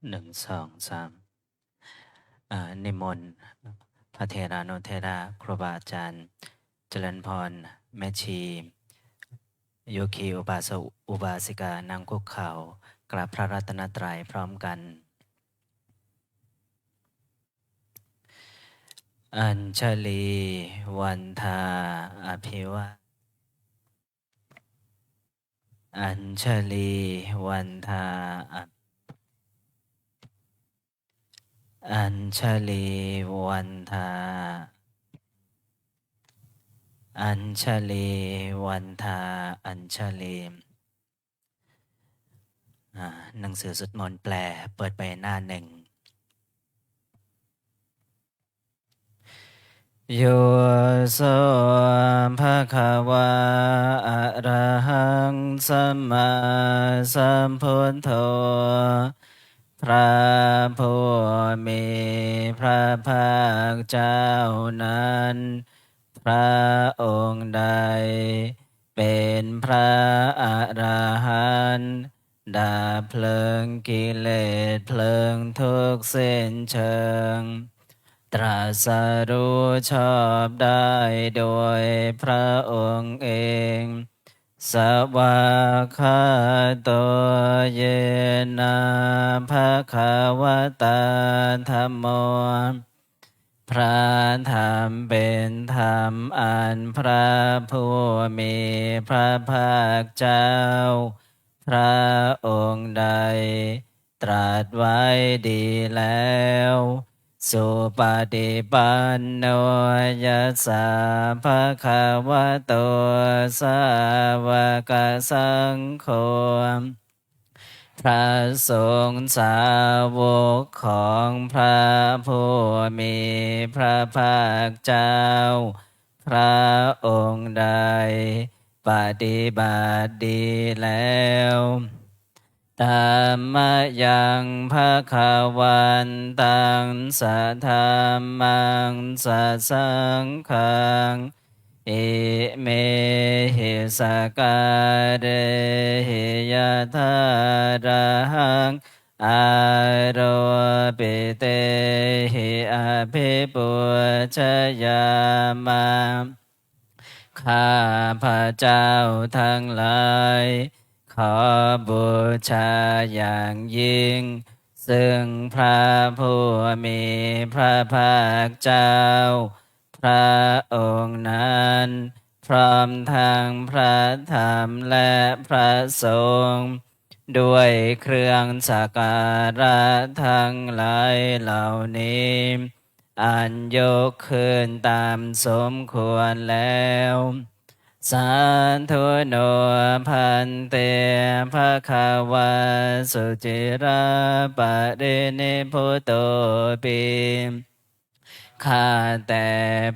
1 2 3นิมนต์พระเถรานุเถระครูบาอาจารย์เจริญพรแม่ชีโยคีอุบาสกอุบาสิกานั่งคุกเข่ากราบพระรัตนตรัยพร้อมกันอัญชลีวันทาอภิวาอัญชลีวันทาอัญชลีวันทาอัญชลีวันทาอัญชลีหนังสือสวดมนต์แปลเปิดไปหน้า 1โยโสภะคะวะอะระหังสัมมาสัมพุทโธพระผู้มีพระภาคเจ้านั้นพระองค์ใดเป็นพระอรหันต์ดับเพลิงกิเลสเพลิงทุกข์สิ้นเชิงตรัสรู้ชอบได้โดยพระองค์เองสวากขาโตเยนะภะคะวะตาธัมโมพระธรรมเป็นธรรมอันพระผู้มีพระภาคเจ้าพระองค์ใดตรัสไว้ดีแล้วสุปฏิปันโนยัสสะภะคะวะโตสาวกสังโฆพระสงฆ์สาวกของพระผู้มีพระภาคเจ้าพระองค์ใดปฏิบัติดีแล้วธรรมยังภะคะวันตังสัทธัมมังสัสสังฆังอิเมหิสการเรหิยะทาระหังอโรปิเตหิอภิปุชยามาข้าพระเจ้าทั้งหลายขอบูชาอย่างยิ่งซึ่งพระผู้มีพระภาคเจ้าพระองค์นั้นพร้อมทั้งพระธรรมและพระสงฆ์ด้วยเครื่องสักการะทั้งหลายเหล่านี้อันยกขึ้นตามสมควรแล้วสาธุโนพันเตภะคะวะสุจิราปะรินิพุตโตปิข้าแต่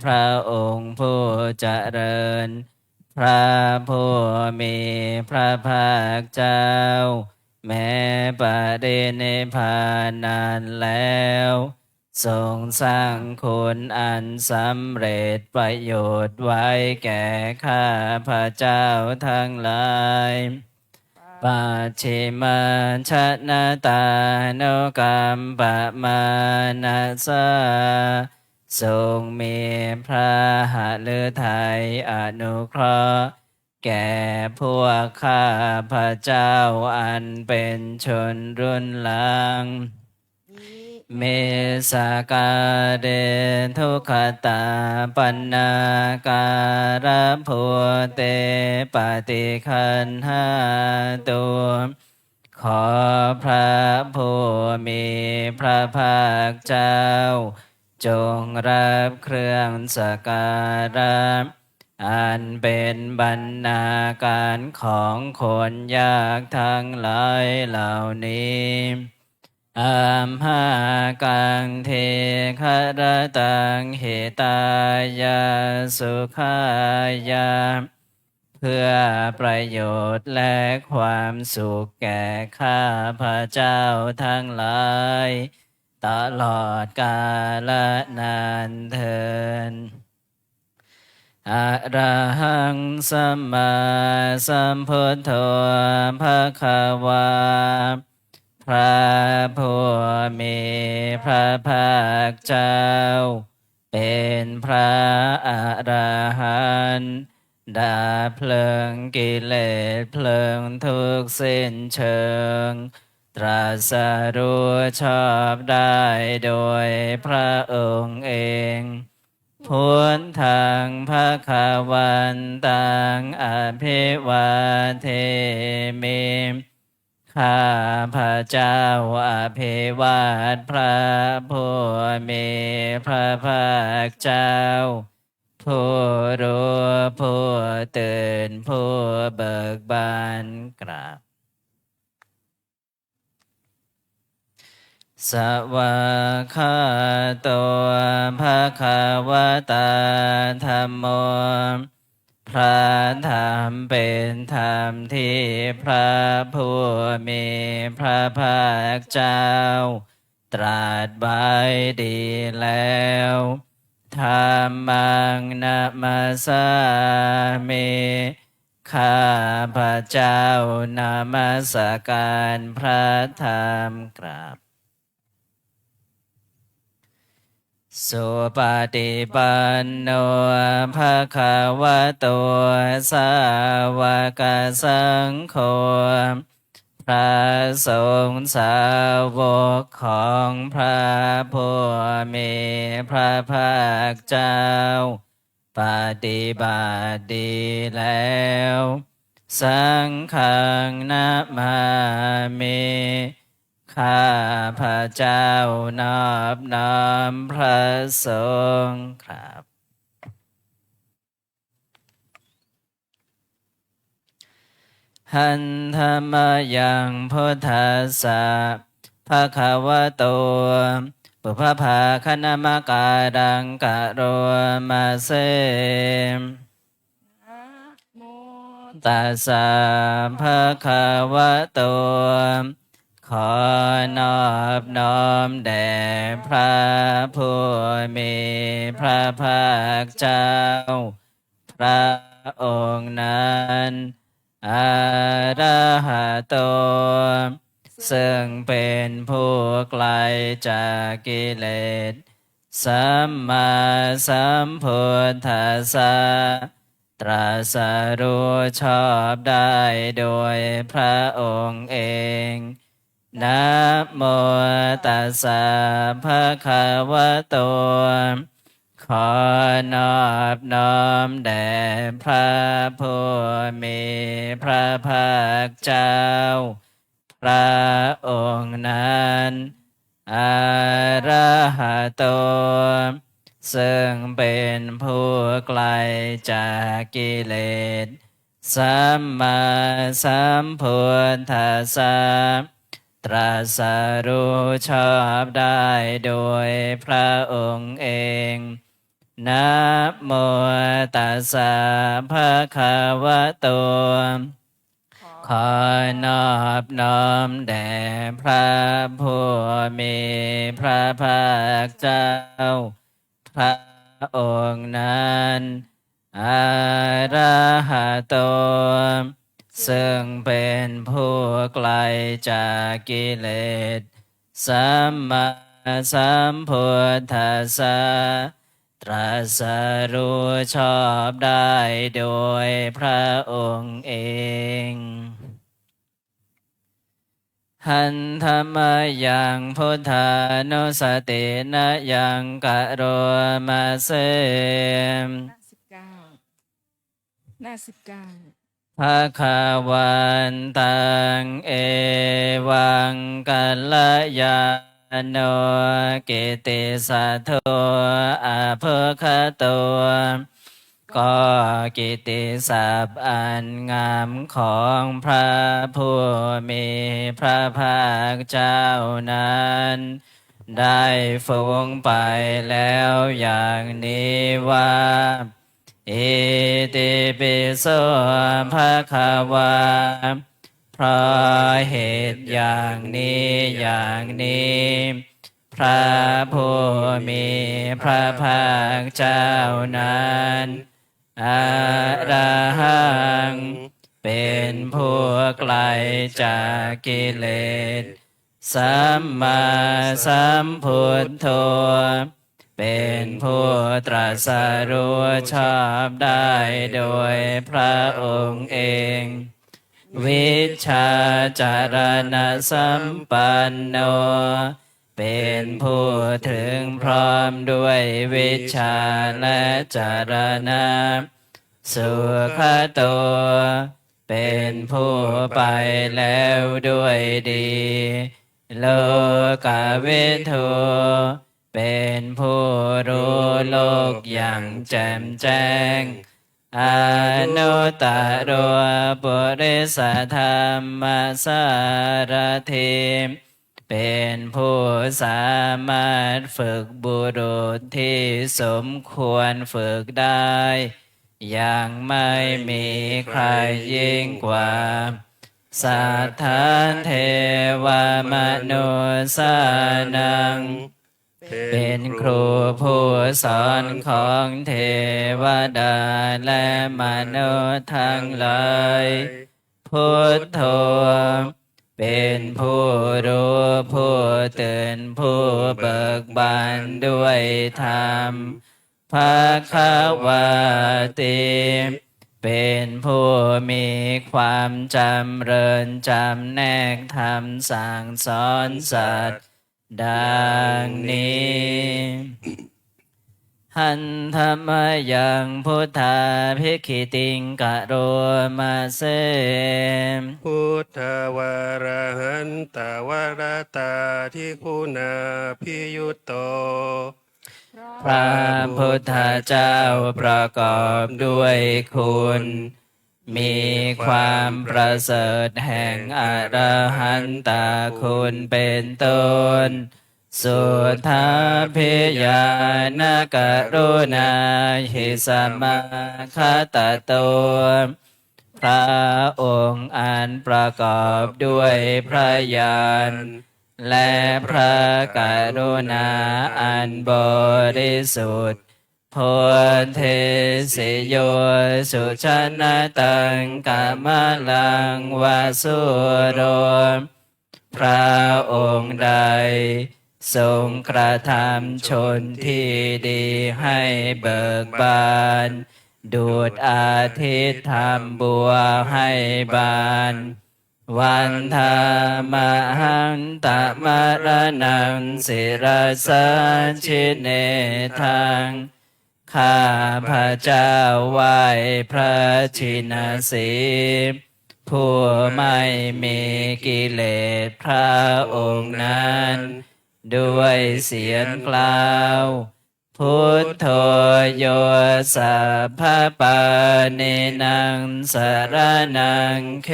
พระองค์ผู้เจริญพระผู้มีพระภาคเจ้าแม้ปรินิพพานนานแล้วทรงสร้างคุณอันสำเร็จประโยชน์ไว้แก่ข้าพระเจ้าทั้งหลายปัจฉิมาชนะตาโนกัมปะมานัสสะทรงมีพระหฤทัยอนุเคราะห์แก่พวกข้าพระเจ้าอันเป็นชนรุ่นหลังเมสกาเดทุกขตาปันนาการะโพเตปฏิคันหาตุขอพระผู้มีพระภาคเจ้าจงรับเครื่องสักการะอันเป็นบรรณาการของคนยากทั้งหลายเหล่านี้อัมหากังเทครตังเหตายาสุขายาเพื่อประโยชน์และความสุขแก่ข้าพระเจ้าทั้งหลายตลอดกาลนานเทอญอะระหังสัมมาสัมพุทโธภะคะวาพ ระผู้มีพระภาคเจ้าเป็นพระอรหันต์ดับเพลิงกิเลสเพลิงทุกข์สิ้นเชิงตรัสรู้ชอบได้โดยพระองค์เองพุทธังภควันตังอภิวาเทมิข้าพระเจ้าอภิวาทพระผู้มีพระภาคเจ้าผู้รู้ผู้ตื่นผู้เบิกบานกราบสวากขาโตภะคะวะตาธัมโมพระธรรมเป็นธรรมที่พระผู้มีพระภาคเจ้าตรัสไว้ดีแล้วธรรมังนะมัสสามิข้าพระเจ้านมัสการพระธรรมกราบสุปฏิปันโนภะคะวะโตสาวกสังโฆพระสงฆ์สาวกของพระผู้มีพระภาคเจ้าปฏิบัติดีแล้วสังฆังนะมามิข้าพระเจ้านอบน้อมพระสงฆ์ครับหันธรรมยังพุทธัสสะภะคะวะโตปุพพภาคณมการังกะโรมาเสตัสสะภะคะวะโตขอนอบน้อมแด่พระผู้มีพระภาคเจ้าพระองค์นั้นอรหัตโตซึ่งเป็นผู้ไกลจากกิเลสสัมมาสัมพุทธัสสะตรัสรู้ชอบได้โดยพระองค์เองนะโมตัสสะภะคะวะโตขอนอบน้อมแด่พระผู้มีพระภาคเจ้าพระองค์นั้นอรหัตโตซึ่งเป็นผู้ไกลจากกิเลสสัมมาสัมพุทธัสสะตรัสรู้ชอบได้โดยพระองค์เองนะโมตัสสะภะคะวะโตขอนอบน้อมแด่พระผู้มีพระภาคเจ้าพระองค์นั้นอรหัตโตซึ่งเป็นผู้ไกลจากกิเลสสัมมาสัมพุทธัสสะตรัสรู้ชอบได้โดยพระองค์เองหันธรรมยังพุทธานุสตินะยังกะโรมาเสหน้าสิบเก้าภะคะวันตังเอวังกัลยาโนกิติสัทโธอะภคะโตก็กิตติศัพท์อันงามของพระผู้มีพระภาคเจ้านั้นได้ฟุ้งไปแล้วอย่างนี้ว่าอิติปิโสภะคะวาเพราะเหตุอย่างนี้อย่างนี้พระผู้มีพระภาคเจ้านั้นอรหังเป็นผู้ไกลจากกิเลส สัมมาสัมพุทโธเป็นผู้ตรัสรู้ชอบได้โดยพระองค์เอง วิชชาจารณสัมปันโนเป็นผู้ถึงพร้อมด้วยวิชาและจารณะสุขโตเป็นผู้ไปแล้วด้วยดีโลกวิทูเป็นผู้รู้โลกอย่างแจ่มแจ้งอนุตตรปุริสธรรมสารถิเป็นผู้สามารถฝึกบุรุษที่สมควรฝึกได้อย่างไม่มีใครยิ่งกว่าสัทธานเทวมนุสานังเป็นครูผู้สอนของเทวดาและมนุษย์ทั้งหลายพุทโธเป็นผู้รู้ผู้ตื่นผู้เบิกบานด้วยธรรมภควาติเป็นผู้มีความจำเริญจำแนกธรรมสั่งสอนสัตว์ดังนี้หันธรรมยังพุทธาภิกขิติงกะโรมาเส พุทธวรหันตวรตาทิคุณาพิยุตโตพระพุทธเจ้าประกอบด้วยคุณมีความประเสริฐแห่งอรหันตคุณเป็นต้นสุทธาพิยานกรุณาหิสมาคตโตพระองค์อันประกอบด้วยพระญาณและพระกรุณาอันบริสุทธิ์โพธิสิโยสุชนะตังกามลังวาสุโรพระองค์ใดทรงกระทำชนที่ดีให้เบิกบานดูดอาทิตย์ทำบัวให้บานวันธามหันตมรณังศิรสาชิเนทังข้าพระเจ้าไหว้พระชินสีห์ผู้ไม่มีกิเลสพระองค์นั้นด้วยเสียงกล่าวพุทโธโยสัพพปานินังสารนังเข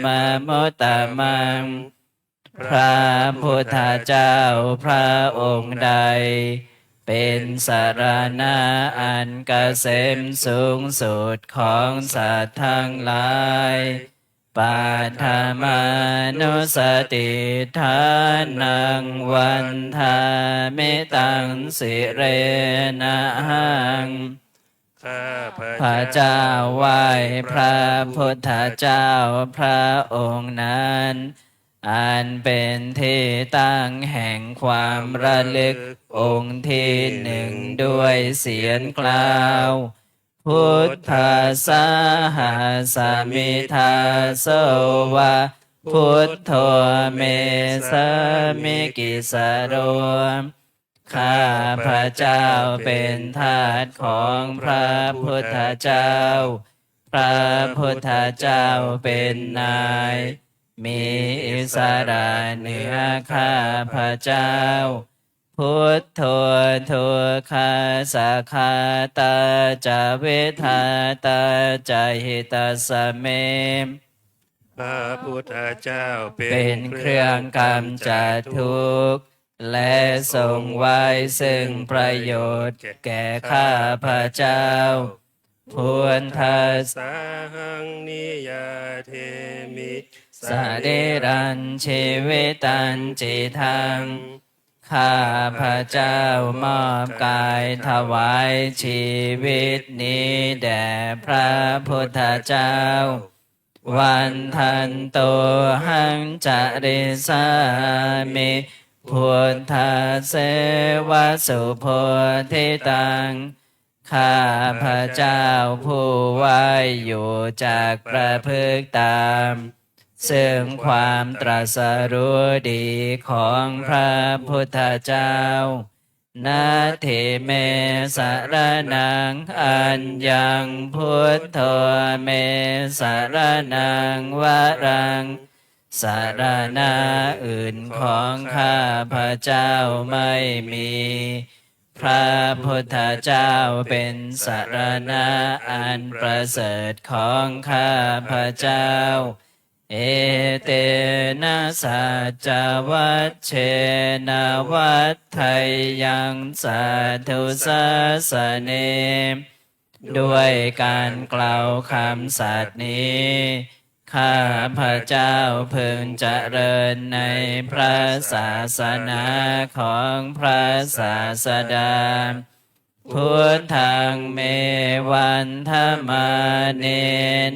มมตตมังพระพุทธเจ้าพระองค์ใดเป็นสารณะอันเกษมสูงสุดของสัตว์ทั้งหลายปัทมานุสติทานังวันทามิตังสิเรนะหังข้าพระเจ้าไหว้พระพุทธเจ้าพระองค์นั้นอันเป็นที่ตั้งแห่งความระลึกองค์ที่หนึ่งด้วยเสียงกล่าวพุทธัสสะหาสมิทาโสวะพุทโธเมสมิกิสโรข้าพระเจ้าเป็นทาสของพระพุทธเจ้าพระพุทธเจ้าเป็นนายมีอิสระเหนือข้าพระเจ้าพุทโธทุกขาสัคคาตาจาเวทาตาจาหิตาสเมพระพุทธเจ้าเป็นเครื่องกำจัดทุกข์และทรงไว้ซึ่งประโยชน์แก่ข้าพระเจ้าพุทธัสสะหังนิยาเทมิสเดรันชีวิตันจิทังข้าพระเจ้ามอบกายถวายชีวิตนี้แด่พระพุทธเจ้า วันทันโตหังจริสามิพุทธเสวะสุโพธิตังข้าพระเจ้าผู้ไหวอยู่จากประพฤติตามซึ่งความตรัสรู้ดีของพระพุทธเจ้านาทิเมสารนังอัญญังพุทโธเมสารนังวรังสารณะอื่นของข้าพระเจ้าไม่มีพระพุทธเจ้าเป็นสารณะอันประเสริฐของข้าพระเจ้าเอเตนะสัจจวัชเชนะวัฏไทยังสาธุสาสเนด้วยการกล่าวคำสัตย์นี้ข้าพระเจ้าพึงเจริญในพระศาสนาของพระศาสดาพุทธังเมวันธรรมาเน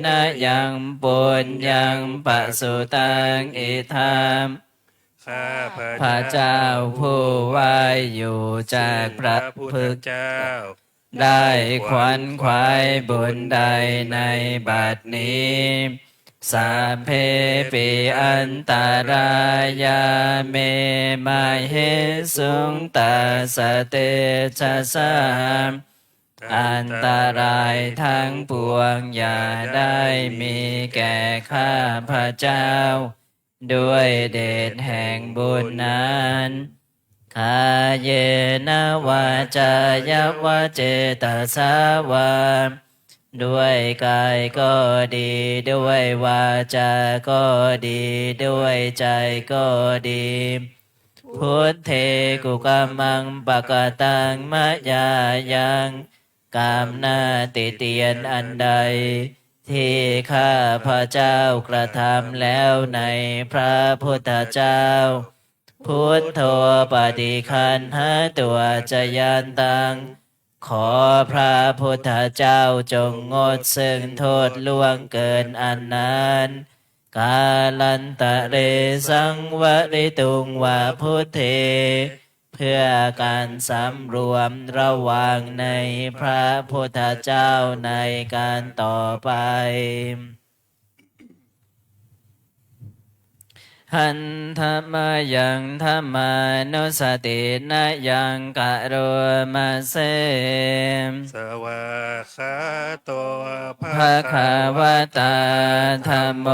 นะยังปุญญังปะสุตังอิทัมข้าพระเจ้าผู้ไหวอยู่จากพระพุทธเจ้าได้ขวนขวายบุญใดในบัดนี้สัพเพปิอันตรายาเมมาเหสุงตาสเตชะสามอันตรายทั้งปวงอย่าได้มีแก่ข้าพระเจ้าด้วยเดชแห่งบุญนั้นคาเยนะวาจายวะเจตสาวาด้วยกายก็ดีด้วยวาจาก็ดีด้วยใจก็ดีพุทเทกุกัมมังปะกตังมะยายังกามนาติเตียนอันใดที่ข้าพระเจ้ากระทำแล้วในพระพุทธเจ้าพุทโธปฏิคันหตัวจยันตังขอพระพุทธเจ้าจงงดซึ่งโทษล่วงเกินอันนั้นกาลันตะเรสังวริตุงวาพุทเทเพื่อการสำรวมระวังในพระพุทธเจ้าในการต่อไปหันธรรมายังธรรมานุสตินะยังกะโรมาเสมสวาคาโตภะคะวะตาธัมโม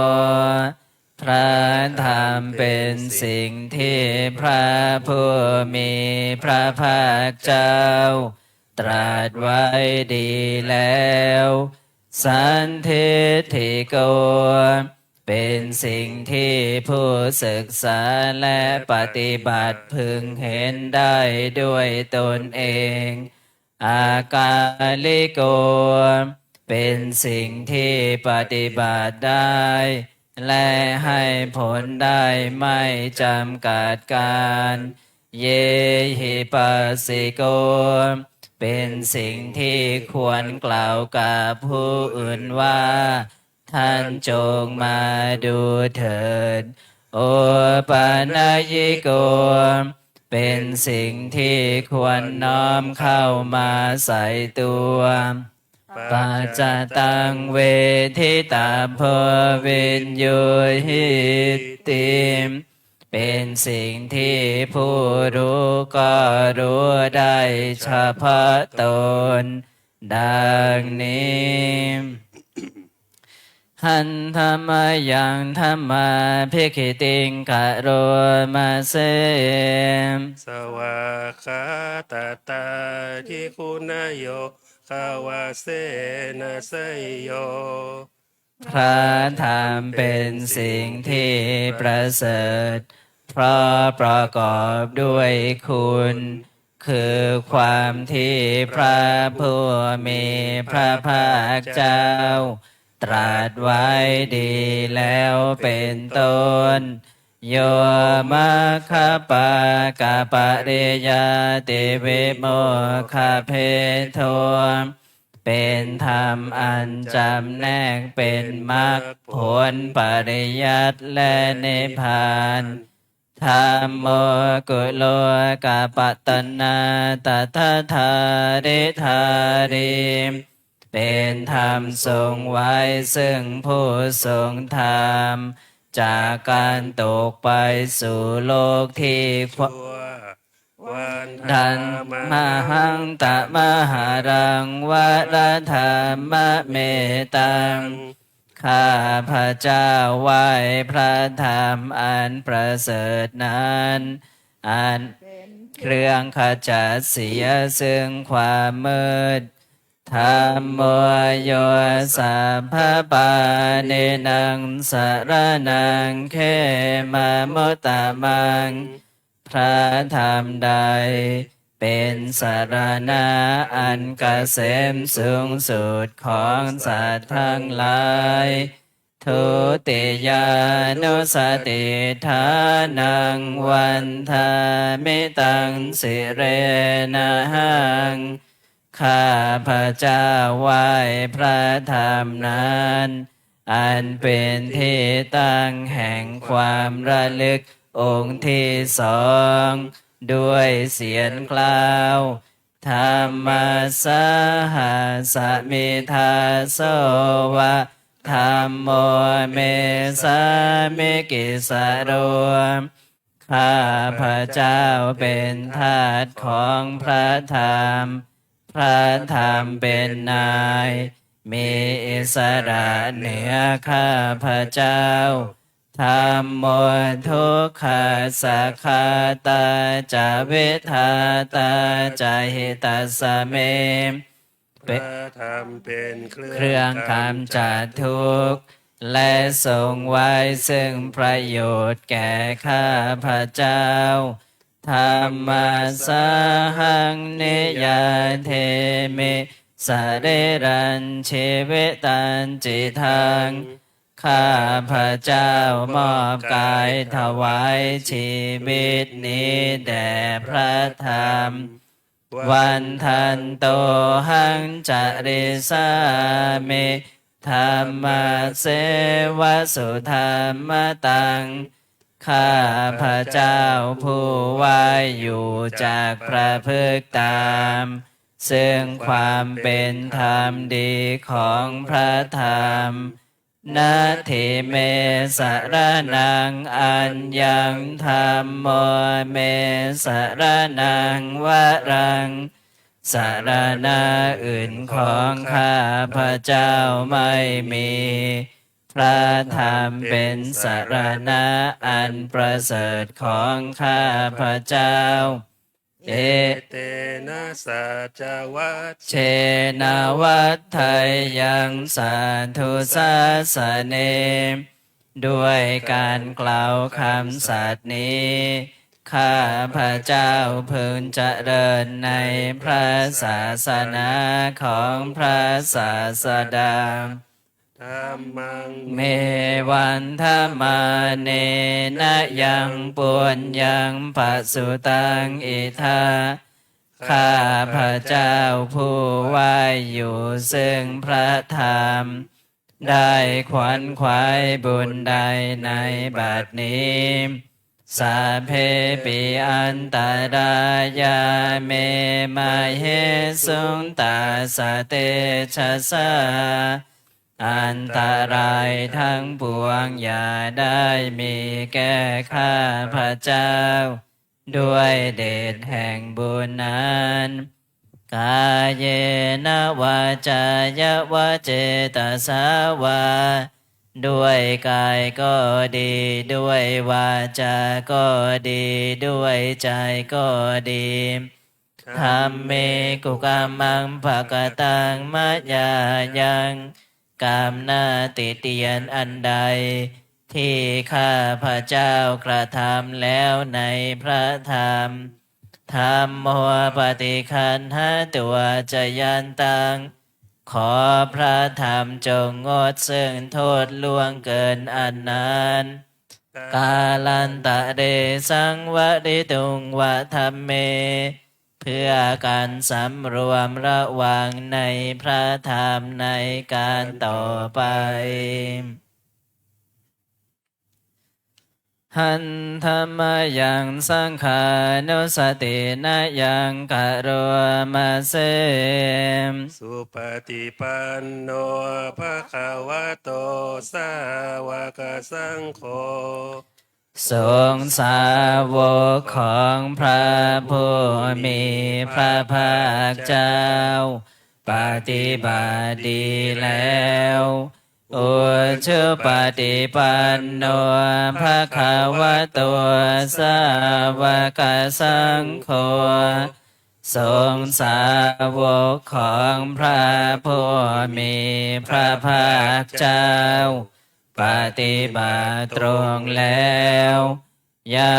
พระธรรมเป็นสิ่งที่พระผู้มีพระภาคเจ้าตรัสไว้ดีแล้วสันทิฏฐิโกเป็นสิ่งที่ผู้ศึกษาและปฏิบัติพึงเห็นได้ด้วยตนเองอากาลิโกเป็นสิ่งที่ปฏิบัติได้และให้ผลได้ไม่จำกัดการเยหิปัสสิโกเป็นสิ่งที่ควรกล่าวกับผู้อื่นว่าท่านจงมาดูเถิดโอปานายิโกเป็นสิ่งที่ควรน้อมเข้ามาใส่ตัวปัจจตังเวทิตาภวินโยหิติมเป็นสิ่งที่ผู้รู้ก็รู้ได้เฉพาะตนดังนี้หันธรรมายังธรรมาภิกขิติงกะโรมาเสมสวาคาตาตาทิคุณโยขาวาเสนะไสโยพระธรรมเป็นสิ่งที่ประเสริฐเพราะประกอบด้วยคุณคือความที่พระผู้มีพระภาคเจ้าตรัสไว้ดีแล้วเป็นต้นโยมัคคปากาปริยาติวิโมคคเพโท เป็นธรรมอันจำแนกเป็นมรรคผลปริยัติและนิพพานธัมโมกุโลกาปตนาตถาธาริธาริเป็นธรรมทรงไว้ซึ่งผู้ทรงธรรมจากการตกไปสู่โลกที่วัน ดันมหังตะมหารังวรธรรมเมตังข้าพระเจ้าไหว้พระธรรมอันประเสริฐนั้นอันเครื่องขจัดเสียซึ่งความมืดธรรมโมโยสัพพปาเนนังสรนังเขมามุตตะมังพระธรรมใดเป็นสรณะอันเกษมสูงสุดของสัตว์ทั้งหลายทุติยานุสติฐานังวันทามิตังสิเรนะหังข้าพระเจ้าไหว้พระธรรมนั้นอันเป็นที่ตั้งแห่งความระลึกองค์ที่สองด้วยเสียงกล่าวธรรมสหสมิทาโสวะธรรมโมเมสามิกิสโรข้าพระเจ้าเป็นทาสของพระธรรมพระธรรมเป็นนายมีอิสระเหนือข้าพระเจ้าธรรมโมทุกขาสักขาตาจาเวทาตาจาหิตัสสะเมพระธรรมเป็นเคเครื่องกำจัดทุกข์และทรงไว้ซึ่งประโยชน์แก่ข้าพระเจ้าธรรมสหังนิยาเทมิสเรรัญชีวิตันจิทังข้าพระเจ้ามอบกายถวายชีวิตนี้แด่พระธรรมวันทันโตหังจริสามิธรรมเสวสุธรรมตังข้าพระเจ้าผู้ว่าอยู่จากพระพฤกษ์ตามซึ่งความเป็นธรรมดีของพระธรรมนาทิเมสรนังอัญญังธรรมโมเมสรนังวรังสารณะอื่นของข้าพระเจ้าไม่มีพระธรรมเป็นสารณะอันประเสริฐของข้าพระเจ้าเอเตนะสัจวัตเชนาวัฏไทยังสาธุสาสเนด้วยการกล่าวคำสัตย์นี้ข้าพระเจ้าพึงเจริญในพระศาสนาของพระศาสดาธรรมังเมวันธมาเนนะยังปุญญังปัสสุตังอิทาข้าพระเจ้าผู้ว่าอยู่ซึ่งพระธรรมได้ขวนขวายบุญใดในบัดนี้สาเพปิอันตรายาเมมาเหสุงตาสเตชะสาอันตรายทั้งปวงอย่าได้มีแก่ข้าพระเจ้าด้วยเดชแห่งบุญนั้นกายเยนะวาจายะเจตสาวาด้วยกายก็ดีด้วยวาจาก็ดีด้วยใจก็ดีธรรมเมกุกามังภกตังมัจญายังกามนาติเตียนอันใดที่ข้าพระเจ้ากระทำแล้วในพระธรรมธรรมโมปฏิคันหตัวจยันตังขอพระธรรมจงงดซึ่งโทษล่วงเกินอันนั้นกาลันตะเดสังวะริตุงวะธรรมเม เพื่อการสำรวมระวังในพระธรรมในการต่อไปหันธรรมยังสังขานุสตินะยังกะโรมาเสมสุปฏิปันโนภะคะวะโตสาวกสังโฆทรงสาวกของพระผู้มีพระภาคเจ้าปฏิบัติดีแล้วอุชุปฏิปันโนภะคะวะโตสาวกสังโฆทรงสาวกของพระผู้มีพระภาคเจ้าปฏิบัติตรงแล้วยา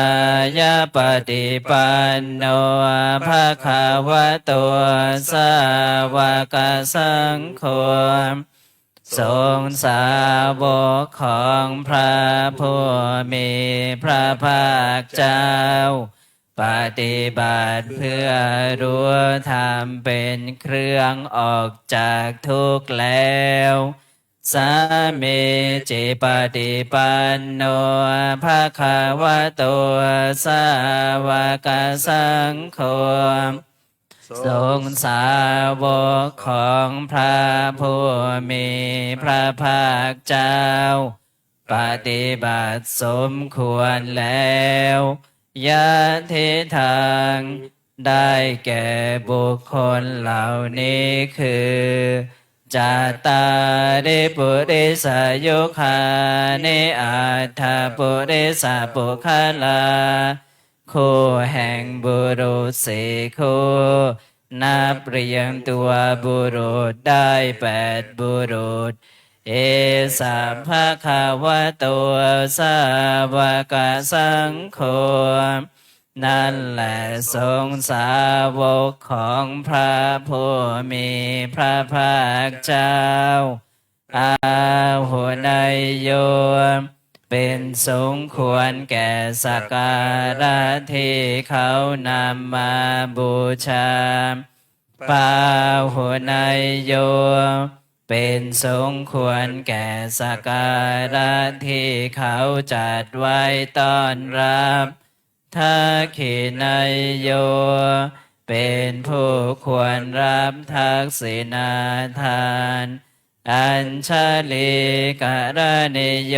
ยาปฏิปันโนภะคะวะโตสาวกสังโฆทรงสาวกของพระผู้มีพระภาคเจ้าปฏิบัติเพื่อรู้ธรรมเป็นเครื่องออกจากทุกข์แล้วสามีจิปฏิปันโนภะคะวะโตสาวกสังโฆทรงสาวกของพระผู้มีพระภาคเจ้าปฏิบัติสมควรแล้วยะทิทางได้แก่บุคคลเหล่านี้คือจาตาริปุริสยุคานิอัฏฐปุริสปุคลาคู่แห่งบุรุษสี่คู่นับเรียงตัวบุรุษได้8บุรุษเอสัมภะคะวะโตสาวกสังโฆนั่นแหละทรงสาวกของพระผู้มีพระภาคเจ้าอาหุนายโยเป็นสมควรแก่สักการะที่เขานำมาบูชาปาหุนายโยเป็นสมควรแก่สักการะที่เขาจัดไว้ต้อนรับทักขินายโยเป็นผู้ควรรับทักษิณาทานอัญชลีกรณิโย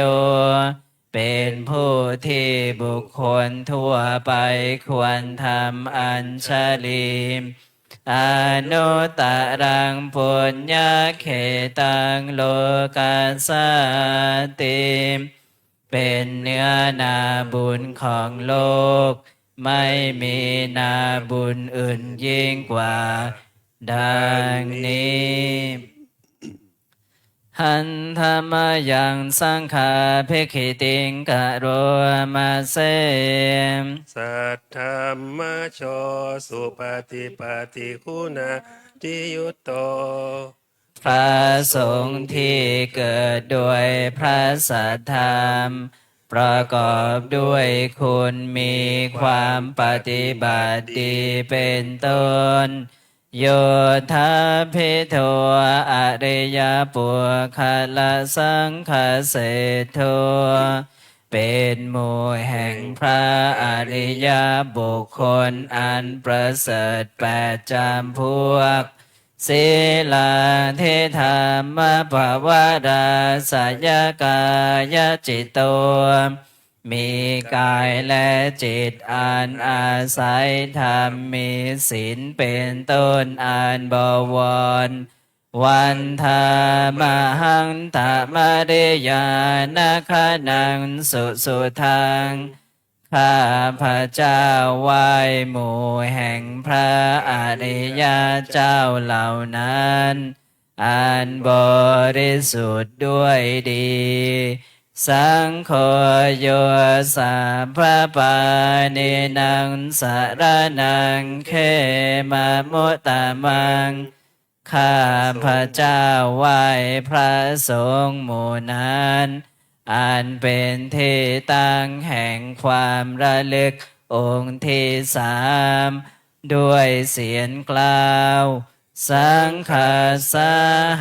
เป็นผู้ที่บุคคลทั่วไปควรทำอัญชลีอนุตตรังปุญญเขตังโลกัสสติเป็นเนื้อนาบุญของโลกไม่มีนาบุญอื่นยิ่งกว่าดังนี้หันธรรมยังสังฆาภิกขิติงกะโรมาเสมสัทธรรมโชสุปฏิปฏิคุณาทิยุตโตพระสงฆ์ที่เกิดด้วยพระสัทธรรมประกอบด้วยคุณมีความปฏิบัติดีเป็นต้นโยธาภิโทอริยปุคลสังฆเสโทเป็นหมู่แห่งพระอริยบุคคลอันประเสริฐ8จำพวกศีลาเทธรรมภวราสยกายจิตโตมีกายและจิตอันอาศัยธรรมมีศีลเป็นต้นอันบวรวันธามหังตมริยานาคนังสุทังข้าพระเจ้าไหว้หมู่แห่งพระอริยเจ้าเหล่านั้นอันบริสุทธิ์ด้วยดีสังโฆโยสัพพปานินังสารนังเขมามุตตมังข้าพระเจ้าไหว้พระสงฆ์หมู่นั้นอันเป็นที่ตั้งแห่งความระลึกองค์ที่3 ด้วยเสียงกล่าวสังฆาสา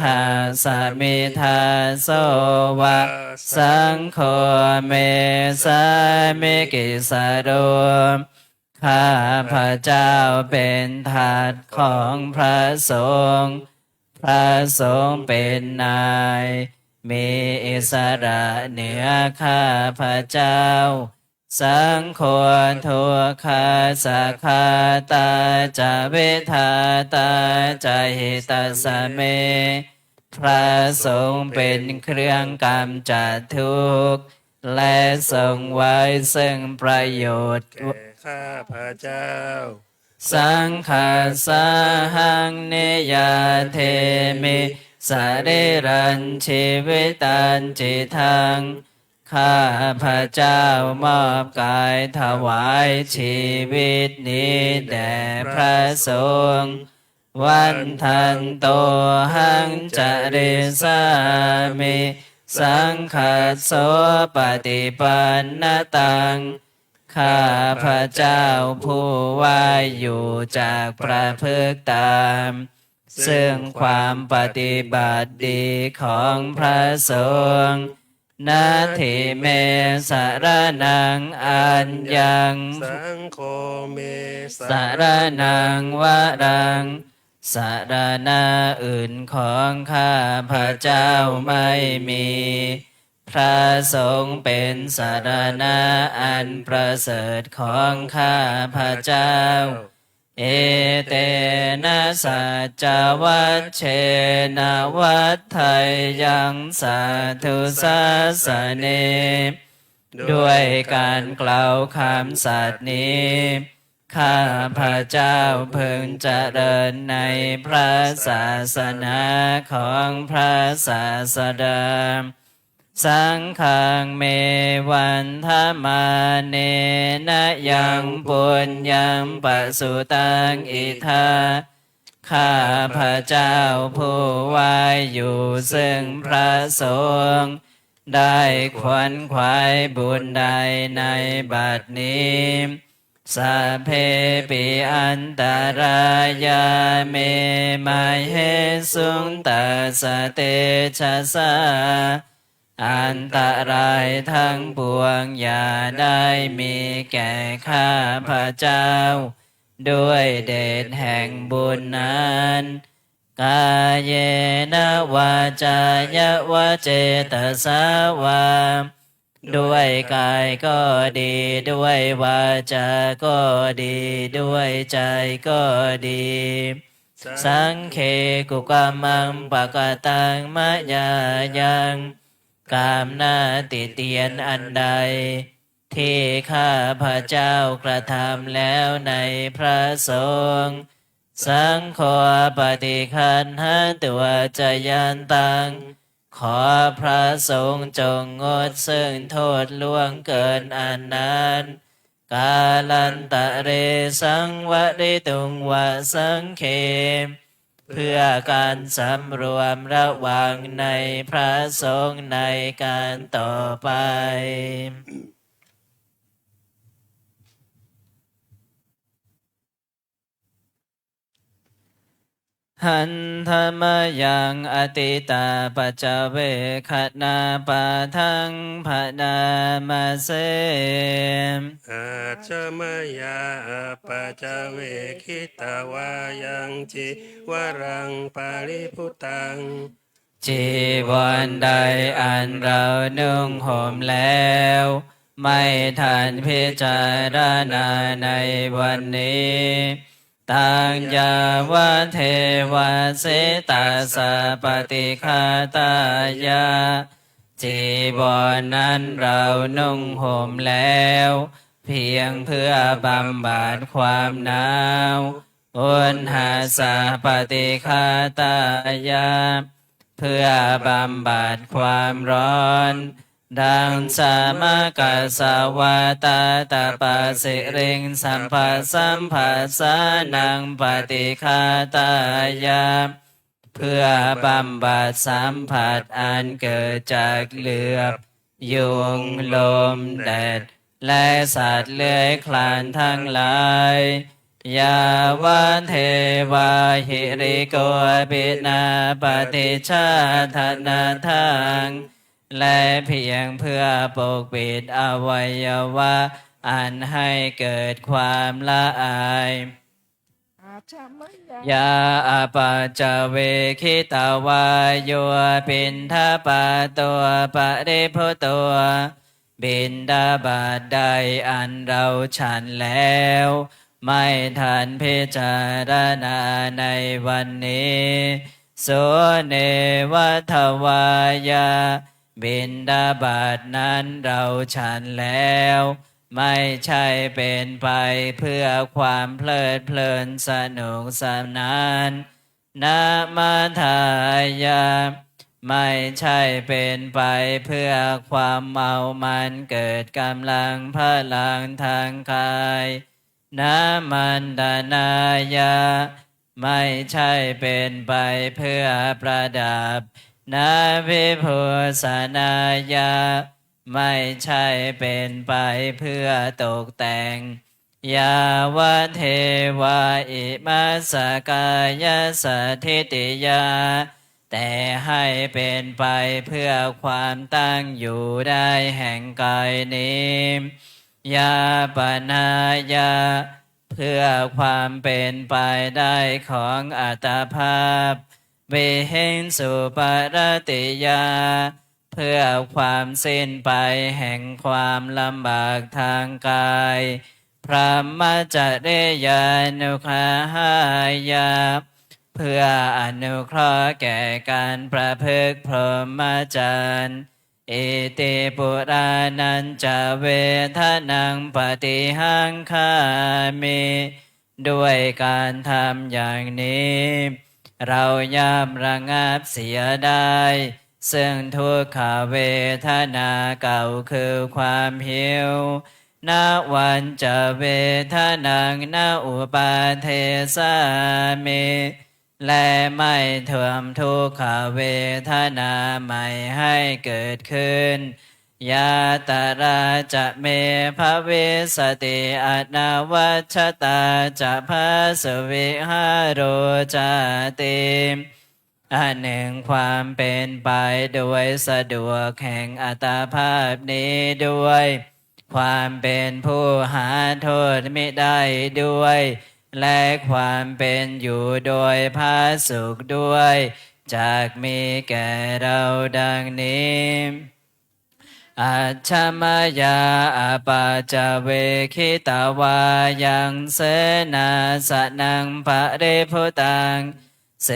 หาสมิทาโสวะสังโฆเมสามิกิสาโดข้าพระเจ้าเป็นทาสของพระสงฆ์พระสงฆ์เป็นนายมีอิสระเหนือข้าพระเจ้าสังโฆทุกขาสักขาตาจะเวทาตาจะหิตาสะเมพระสงฆ์เป็นเครื่องกำจัดทุกข์และทรงไว้ซึ่งประโยชน์ แก่ข้าพระเจ้า สังฆาสาหังเนยาเทมิสาเรรันชีวิตันจิทังข้าพระเจ้ามอบกายถวายชีวิตนี้แด่พระสงฆ์วันทันโตหังจริสามิสังฆาโสปฏิปันนตังข้าพระเจ้าผู้ว่าอยู่จากประพฤติตามซึ่งความปฏิบัติดีของพระสงฆ์นาทิเมสารนังอัญญัง สังโฆเม สารนังวะรังสารณะอื่นของข้าพระเจ้าไม่มีพระสงฆ์เป็นสารณะอันประเสริฐของข้าพระเจ้าเอเตนะสัจจวัชเชนะวัฏไทยยังสาธุสาสเนด้วยการกล่าวคำสัตย์นี้ข้าพระเจ้าเพึงเจริญในพระศาสนาของพระศาสดาสังฆังเมวันธมาเนนะยังปุญญังปสุตังอิทาข้าพระเจ้าผู้ว่าอยู่ซึ่งพระสงฆ์ได้ขวนขวายบุญใดในบัดนี้สัพเพปิอันตรายาเมมาเหสุงตัสสะเตชะสาอันตรายทั้งปวงอย่าได้มีแก่ข้าพระเจ้าด้วยเดชแห่งบุญนั้นกายเยนะวาจายวะเจตสาวาด้วยกายก็ดีด้วยวาจาก็ดีด้วยใจก็ดีสังเคกุกามังปะกตังมะยายังกามหน้าติเตียนอันใดที่ข้าพระเจ้ากระทำแล้วในพระสงฆ์สังโฆปฏิคันหาตัวจยันตังขอพระสงฆ์จงงดซึ่งโทษล่วงเกินอันนั้นกาลันตะเรสังวริตุงวะสังเขมเพื่อการสำรวมระวังในพระสงฆ์ในการต่อไปหันธรรมยังอติตาปัจจเวคนาปาทังภนามาเสอาจมยาปัจจเวคิตาวายังจิวรังปาริพุตังจีวรใดอันเรานุ่งห่มแล้วไม่ทันพิจารณาในวันนี้ตังยาวะเทวะเสตาสะปฏิคาตายาจีวรนั้นเรานุ่งห่มแล้วเพียงเพื่อบำบัดความหนาวอุณหาสะปฏิคาตายาเพื่อบำบัดความร้อนดังสามกัสสวาตาตาปะสิริงสัมปัสสัมปัสสานังปฏิคาตายาเพื่อบำบัดสัมผัสอันเกิดจากเหลือบยุงลมแดดและสัตว์เลื้อยคลานทั้งหลาย ยาวันเทวาหิริโกปินาปฏิชาธนาทังและเพียงเพื่อปกปิดอวัยวะอันให้เกิดความละอายอาชามยา ยาอาปาจเวคิตาวายโยปินทปาตัวปริพุตัวบินดาบาดใดอันเราฉันแล้วไม่ทันพิจารณาในวันนี้โสเนวัทวายาบินดาบาดนั้นเราฉันแล้วไม่ใช่เป็นไปเพื่อความเพลิดเพลินสนุกสนานนามาทายาไม่ใช่เป็นไปเพื่อความเมามันเกิดกำลังพลังทางกายนามันดานายาไม่ใช่เป็นไปเพื่อประดับนาวิภูสนายาไม่ใช่เป็นไปเพื่อตกแต่งยาวะเทวาอิมัสสกายสถิติยาแต่ให้เป็นไปเพื่อความตั้งอยู่ได้แห่งกายนี้ยาปนายาเพื่อความเป็นไปได้ของอัตภาพวิหิงสุปรติยาเพื่อความสิ้นไปแห่งความลำบากทางกายพระมจเรยานุคาหายาเพื่ออนุเคราะห์แก่การประพฤติพรหมจรรย์อิติปุรานันจะเวทนังปฏิหังคามิด้วยการทำอย่างนี้เราย่อมระงับเสียได้ซึ่งทุกขเวทนาเก่าคือความหิวณวันจะเวทนังณอุปาเทสามิและไม่ทวมทุกขเวทนาใหม่ให้เกิดขึ้นยาตราจะเมภเวสติอนาวัชตาจะพาสวิหารโรจติอันหนึ่งความเป็นไปโดยสะดวกแห่งอัตภาพนี้ด้วยความเป็นผู้หาโทษไม่ได้ด้วยและความเป็นอยู่โดยพาสุขด้วยจากมีแก่เราดังนี้อัจฉมยาอปาจเวคิตาวายังเสนาสนังปริพุตังเส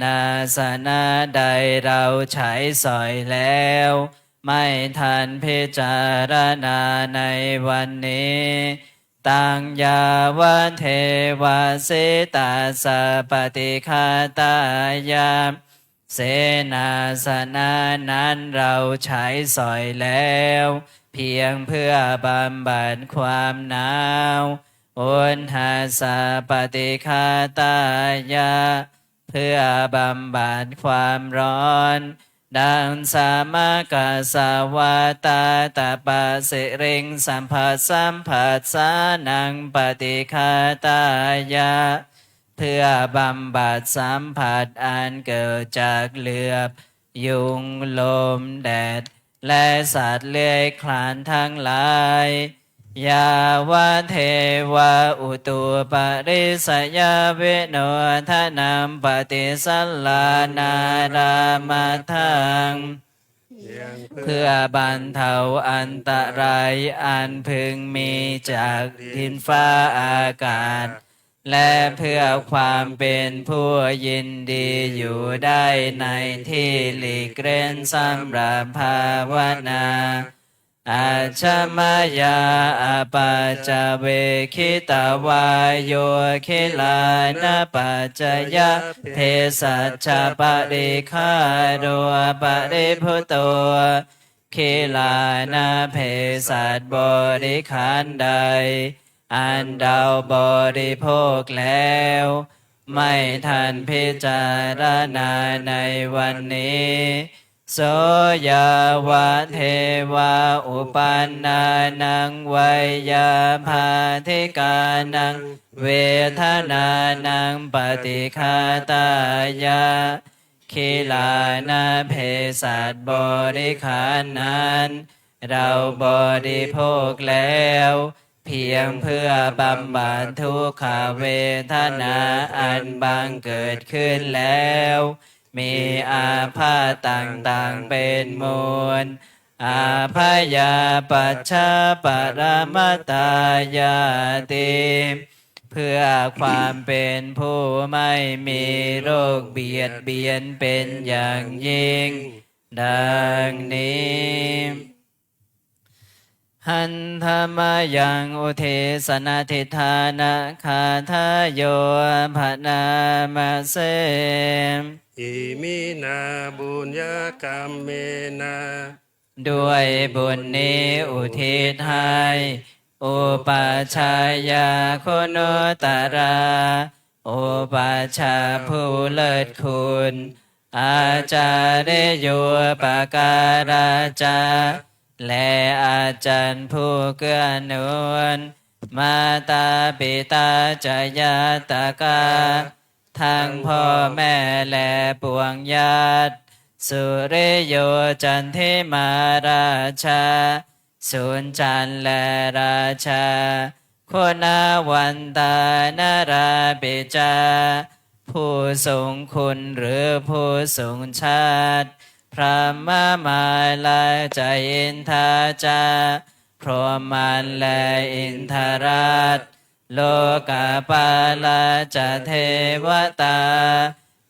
นาสนะใดเราใช้สอยแล้วไม่ทันพิจารณาในวันนี้ตังยาวะเทวาสิตาสปฏิคาตายาเสนาสนะนั้นเราใช้สอยแล้วเพียงเพื่อบำบัดความหนาวอุณหาสปฏิคาตายาเพื่อบำบัดความร้อนดังสามกสาวาตาตาปะสิริงสัมผัสสัมผัสสานังปฏิคาตายาเพื่อบำบัดสัมผัสอันเกิดจากเหลือบยุงลมแดดและสัตว์เลื้อยคลานทั้งหลายยาวะเทวาอุตุปริสยาเวโนทนัมปฏิสัลลานารามาทังเพื่อบรรเทาอันตรายอันพึงมีจากดินฟ้าอากาศและเพื่อความเป็นผู้ยินดีอยู่ได้ในที่หลีกเร้นสำหรับภาวนาอัจฉมยาอปาจเวคิตาวายโยคิลานปัจจยะเทสัจจปริคาโรปริพุโตคิลานาเพสัตบริขารใดอันเราบริโภคแล้วไม่ทันพิจารณาในวันนี้ โสยาวะเทวาอุปันนานังไวยาภาธิกานังเวทนานังปฏิฆาตายะคิลานาเพสัตบริขารนั้นเราบริโภคแล้วเพียงเพื่อบำบัดทุกขเวทนาอันบังเกิดขึ้นแล้วมีอาพาธต่างๆเป็นมูลอาพยาปัชชาปรมัตตายาติเพื่อความเป็นผู้ไม่มีโรคเบียดเบียนเป็นอย่างยิ่งดังนี้หันธรรมยังอุเทสนาทิธานะคาทายโยภนามาเสม อิมินาบุญญกรรมเมนาด้วยบุญนี้อุทิศให้อุปาชายาคุณตราอุปาชาผู้เลิศคุณอาจารย์โยปการาจาและอาจารย์ผู้เกื้อหนุนมาตาปิตาจายาตากาทั้งพ่อแม่และปวงญาติสุริโยจันทิมาราชาสุนจันทร์และราชาคุณาวันตานาราปิจาผู้ทรงคุณหรือผู้ทรงชาติพระมาลาจาอินทาจาพรหมันและอินทราชโลกาปาลาจาเทวตา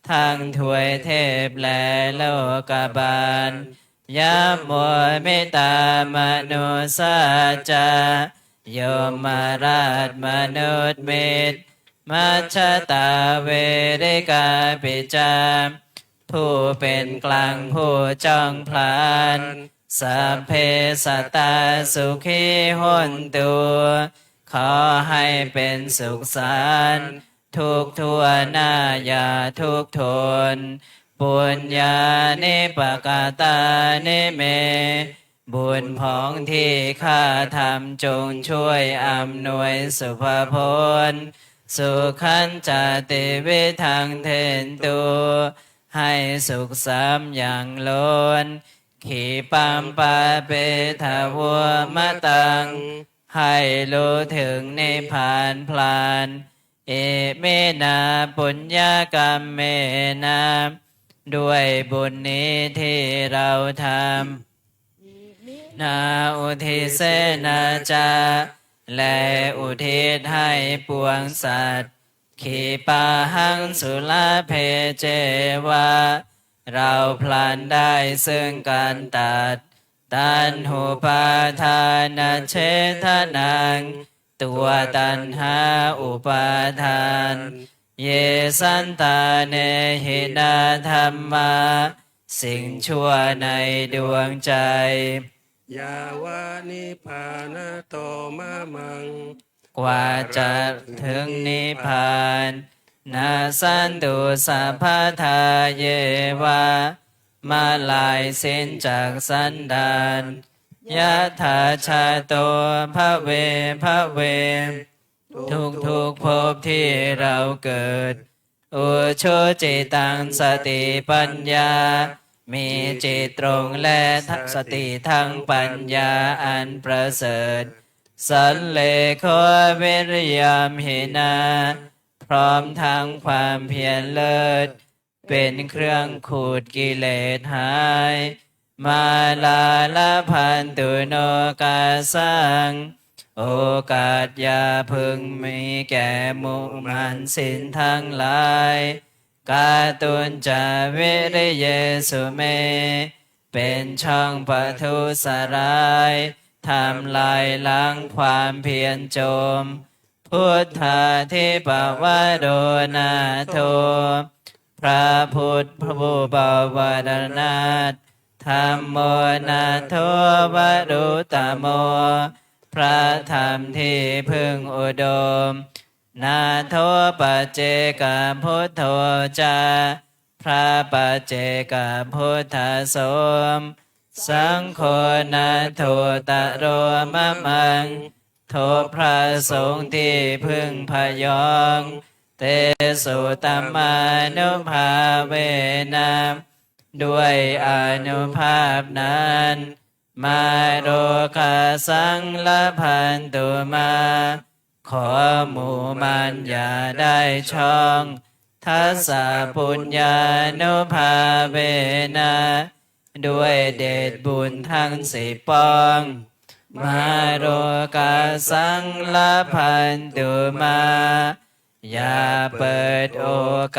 ทั้งถวยเทพและโลกบาลยะโมเมตตามนุสาจาโยมราชมนุษย์มิตรมัชฌตาเวริกาปิจามผู้เป็นกลางผู้จ้องพลานสัพเพสัตตาสุขีหุนตุขอให้เป็นสุขสันต์ทุกทั่วหน้าอย่าทุกทนปุญญานิปกาตานิเมบุญของที่ข้าทำจงช่วยอำนวยสุภพลสุขันจติวิทังเทนตุให้สุขสามอย่างล้นขีปัมปะเปทาวัวมะตังให้รู้ถึงนิพพานพลานเอเมนาปุญญากรรมเมนาด้วยบุญนี้ที่เราทำนาอุทิเสนาจาและอุทิศให้ปวงสัตว์ขีปาหังสุลาเพเจวาเราพลันได้ซึ่งการตัดตันหุปาทานเชทนังตัวตัณหาอุปาทานเยสันตาเนหินาธรรมาสิ่งชั่วในดวงใจยาวานิพานะโตมะมังกว่าจะถึงนิพพานนาสันตุสัพพทาเยวามาลายสิ้นจากสันดานยะถาชาโตภะเวภะเวทุกภพที่เราเกิดอุชุจิตังสติปัญญามีจิตตรงและสติทั้งปัญญาอันประเสริฐสันเลโควิริยามหินาพร้อมทั้งความเพียรเลิศเป็นเครื่องขูดกิเลสหายมาลาลพันตุโนกาสังโอกาสอย่าพึงมีแก่มุมันสินทั้งหลายกาตุนจาวิริเยสุเมเป็นช่องปทุสรายทำลายล้างความเพียรโจมพุทธาธิปวโรนาโทพระพุทธผู้บวรนาถธรรมโมนาโทวรุตโมพระธรรมที่พึงอุดมนาโทปัจเจกพุทโธจา พระปัจเจกพุทธสมสังโฆนาโทตะโรมะมังโทพระสงฆ์ที่พึ่งพยองเตสุตัมมานุภาเวนะด้วยอนุภาพนั้นมาโรคาสังละพันตุมาขอหมู่มันอย่าได้ช่องทัสสะปุญญานุภาเวนะด้วยเดชบุญทั้งสิบปองมาโรกาสังละพันตุมาอย่าเปิดโอ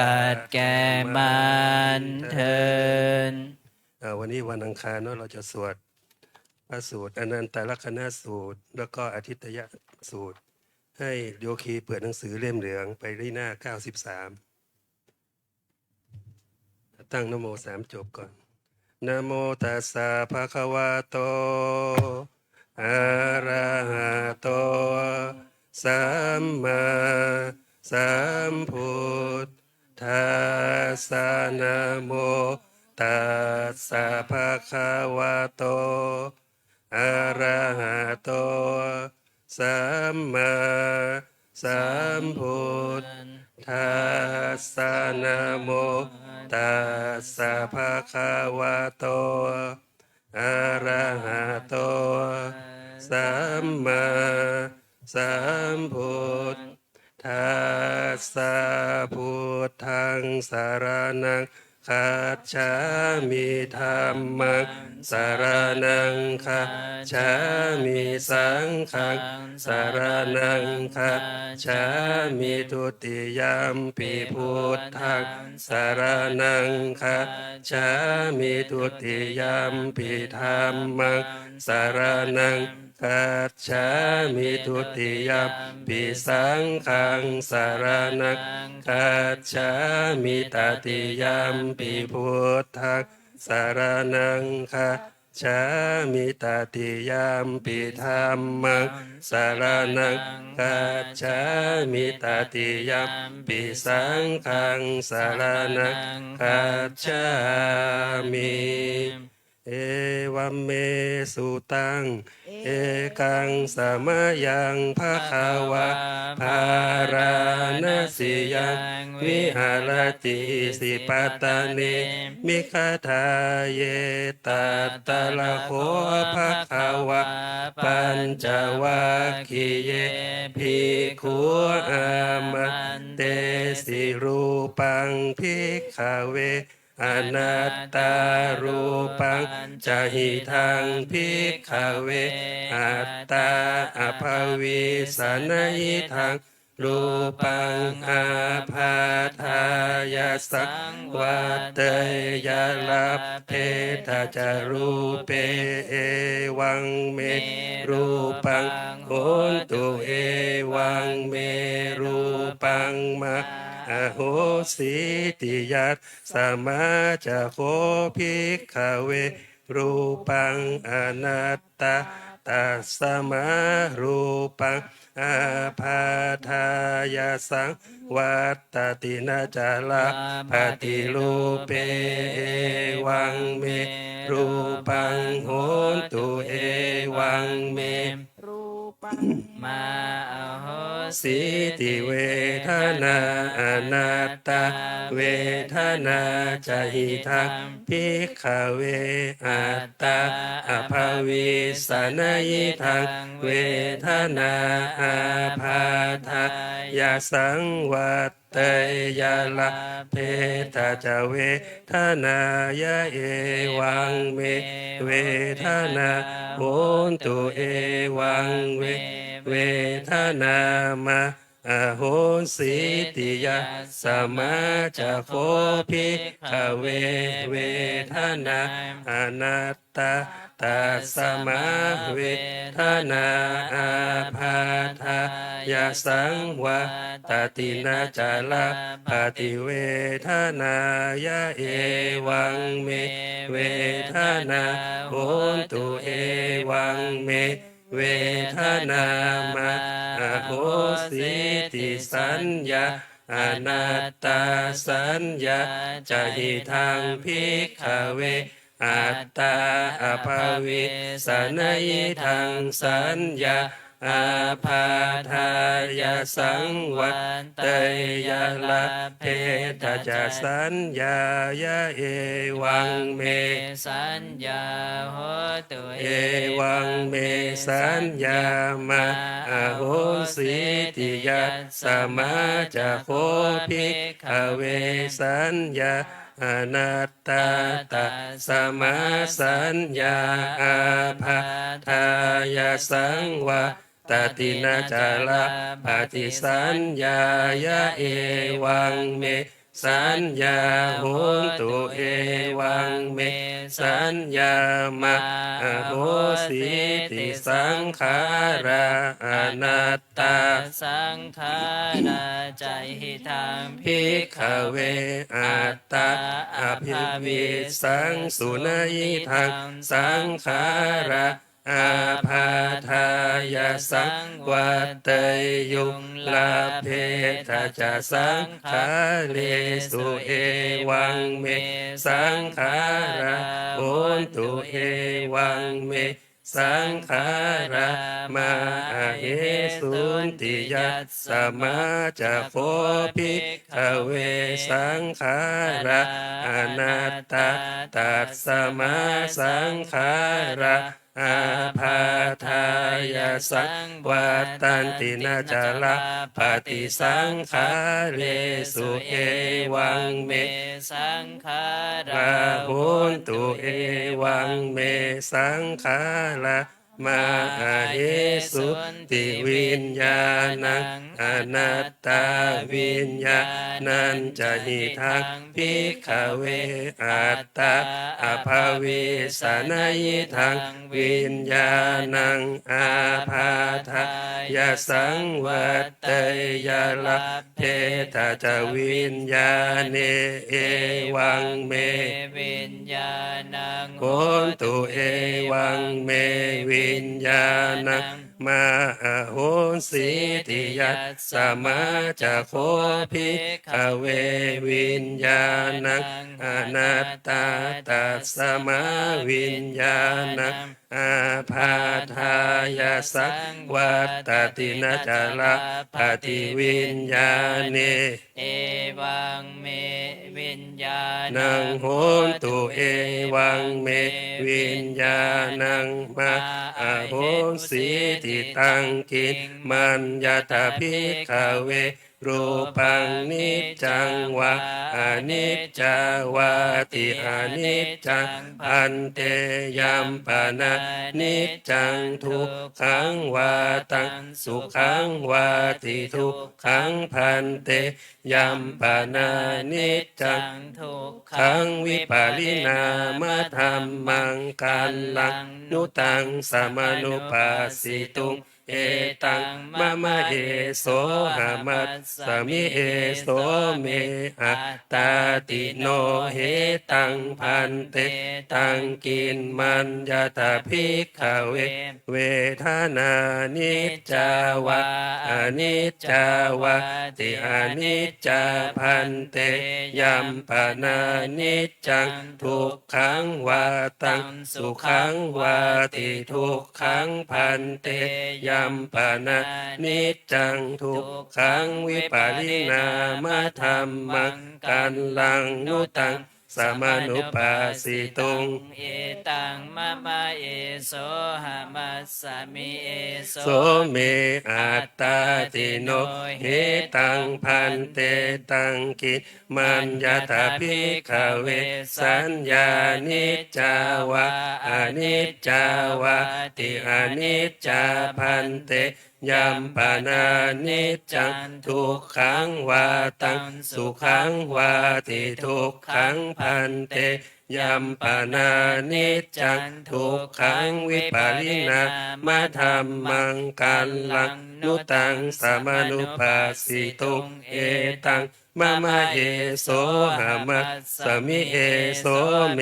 กาสแก่มันเถิด วันนี้วันอังคารเนาะเราจะสวดพระสูตรอนันตลักษณสูตรแล้วก็อทิตยสูตรให้โยคีเปิดหนังสือเล่มเหลืองไปที่หน้า93ตั้งนะโม3จบก่อนนะโมตัสสะภะคะวะโตอะระหะโตสัมมาสัมพุทธัสสะนะโมตัสสะภะคะวะโตอะระหะโตสัมมาสัมพุทธัสสะนะโมตัสสะภะคะวะโตอะระหะโตสัมมาสัมพุทธัสสะพุทธังสรณังคัจฉามิธัมมังสรณังคัจฉามิสังฆังสรณังคัจฉามิทุติยัมปิพุทธังสรณังคัจฉามิทุติยัมปิธัมมังสรณังคัจฉามิทุติยัมปิสังฆังสรณังคัจฉามิตติยัมปิพุทธังสรณังคัจฉามิตติยัมปิธัมมังสรณังคัจฉามิตติยัมปิสังฆังสรณังคัจฉามิเอวัมเมสุตังเอกังสมยังภะคะวะภาราณสิยังวิหารติสิปัตตานิมิคทาเยตัตตะละโคภะคะวะปัญจวัคคีเยภิกขุอามันเตสิรูปังภิกขเวอนัตตารูปังจหิทังภิกขเวอัตตาอภวิสนัยทังรูปังอาภาทายาสังวัตเตยาลัพเพทาจารูเปเอวังเมรูปังโหนตุเอวังเมรูปังมาอโหสิติยัสสมาจโคภิกขเวรูปังอนัตตาตัสสมารูปังอาภาทายาสังวัตตตินาจาลาปฏิรูปเปเอวังเมรูปังโหนตุเอวังเมรูปัง มาอโหสิ สิติเวทนาอนัตตาเวทนาจหิทังภิกขเวอัตตาอภวิสนัยทังเวทนาอาภาทายาสังวัตเตยาลาเพทาจเวทนายะเอวังเมเวทนาโหนตุเอวังเวทนามาอโหสิติยาสมาจโคภิกขเวเวทนาอนัตตาตัสสมาเวทนาอาภาทายาสังวาตตินาจาลาปฏิเวทนายะเอวังเมเวทนาโหนตุเอวังเมเวทนามาอโหสิติสัญญา อนัตตาสัญญาจะหิทังภิกขเวอัตตาอภาวิสนยิทังสัญญาอาพาทายาสังวันเตยะละเพทจาสัญญายะเอวังเม สัญญาโหตุ เอวังเมสัญญามาอโหสิติยัสสมาจะโคภิกขเวสัญญาอนัตตาตัสมาสัญญาอาภาทายาสังวาตตินาจาลาปฏิสัญญายะเอวังเมสัญญาโหตุเอวังเมสัญญามาอโหสิติสังขาราอนัตตา สังขาราใจหิทัง ภิกขเวอัตตาอภิวิสังสุนัยทังสังขาราอาพาทายาสังวัตเตยุลาเพทจาสังขาเลสุเอวังเมสังขาราโหนตุเอวังเมสังขารามาเหสุนติยัสสมาจะโคภิกขเวสังขาราอนัตตาตัสสมาสังขาราอาภาทายาสังวัตตันตินาจาลาปฏิสังขาเลสุเอวังเม สังขารา ราหุนตุเอวังเมสังขารามาเหสุติวิญญาณังอนัตตาวิญญาณัญจะหิทังภิกขเวอัตตาอภาวิสนยิทังวิญญาณังอาภาทายาสังวัตเตยะละเพทจวิญญาเนเอวังเม วิญญาณัง โหนตุเอวังเมวิญญาณังมาอโหสิติยัสสมาจะโคภิกขเววิญญาณังอนัตตาตัสสมาวิญญาณังอาภาทายาสังวัตตตินาจาลาปฏิวิญญาเน เอวังเมวิญญาณั นังโหนตุเอวังเมวิญญาณังมาอโหสิติตังกิมัญญาตาภิกขเวรูปังนิจจังวะอนิจจาวาติอนิจจังพันเตยัมปนานิจจังทุกขังวาตังสุขังวาติทุกขังพันเตยัมปนานิจจัง ทุก ขังวิปาลินามะธรรมังกันลังนุตังสมานุปัสสิตุงเอตังมะมะเอโสหามัสสมิเอโสเมอัตตาติโนเหตังพันเตตังกินมัญญาตาภิกขเวเวทนานิจจาวะอนิจจาวะติอนิจจาพันเตยัมปนานิจจังทุกขังวาตังสุขังวาติทุกขังพันเตยัมปนานิจจังทุกขังวิปาลินามะธรรมังกันลังนุตังสมานุปัสสิตุง เอตังมะมะเอโสหามัสสมิเอโส โสเมอัตตาติโนเหตังพันเตตังกิมัญญาตาภิกขเวสัญญานิจจาวะอนิจจาวะติอนิจจาพันเตยัมปนานิจจังทุกขังวาตังสุขังวาติทุกขังพันเต ยัมปนานิจจังทุกขังวิปาริณามะธัมมังกัลลังนุตังสามานุปัสสิตุงเอตังมะมะเอโสหามัสสมิเอโสเม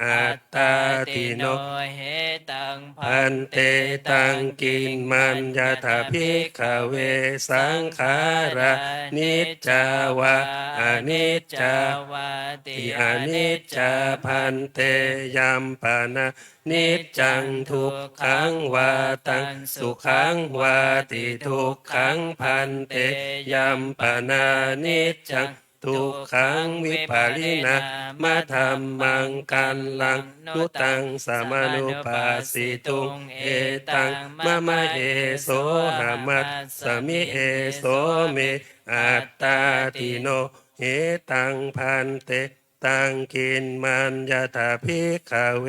อัตตาติโนเหตังพันเตตังกินมัญญาถาภิกขเวสังขารานิจจาวาอนิจจาวาติอนิจจาพันเตยัมปานานิจจังทุกขังวาตังสุขังวาติทุกขังพันเตยัมปานานิจจังทุกขังวิปาริณามะธัมมังกัลลังนุตังสามานุปัสสิตุงเอตังมะมะเอโสหามัสสมิเอโสเมอัตตาติโนเหตังพันเตตังกินมัญญาถาภิกขเว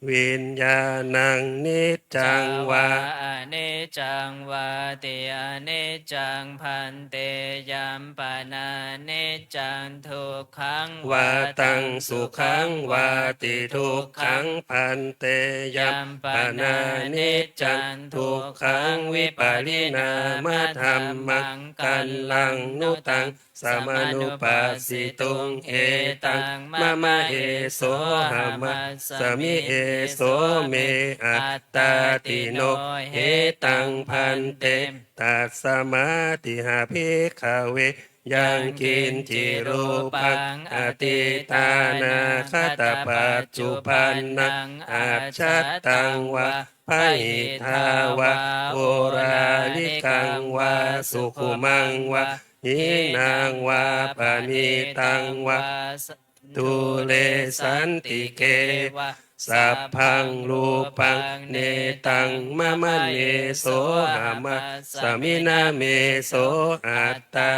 วิญญาณังนิจจังวาอนิจจังวาติอนิจจังพันเตยัมปนานิจจังทุกขังวาตังสุขังวาติทุกขังพันเตยัมปนานิจจังทุกขังวิปาริณามะธัมมังกัลลังนุตังสามานุปัสสิตุงเอตังมะมะเอโสหามัสสมิเอโสเมอัตตาติโนเหตังพันเตตัสมาติหาภิกขเวยังกินจิรูปังอติตานาคตปัจจุปันนังอาชัตตังวะพหิทาวะโอราลิกังวะสุขุมังวะหินางวะปานิตังวะตุเลสันติเกวะสัพพังรูปังเนตังมะมะเนโสหามัสสมินาเมโสอัตตา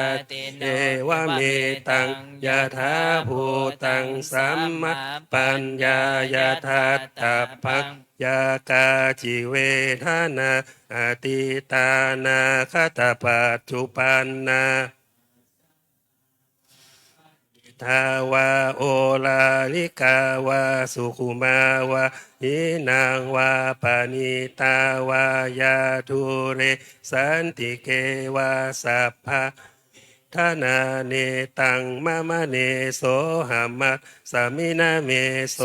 เอวะเมตังยะถาภูตังสัมมาปัญญายะทัตตะพังยากาจิเวทนาอติตานาคตปัจจุปันนาทาวาโอลาลิกาวาสุขุมาวาหินางวาปานิตาวายาทุเรสันติเกวาสัพพะทานาเนตังมะมะเนโสหามัสสมินาเมโส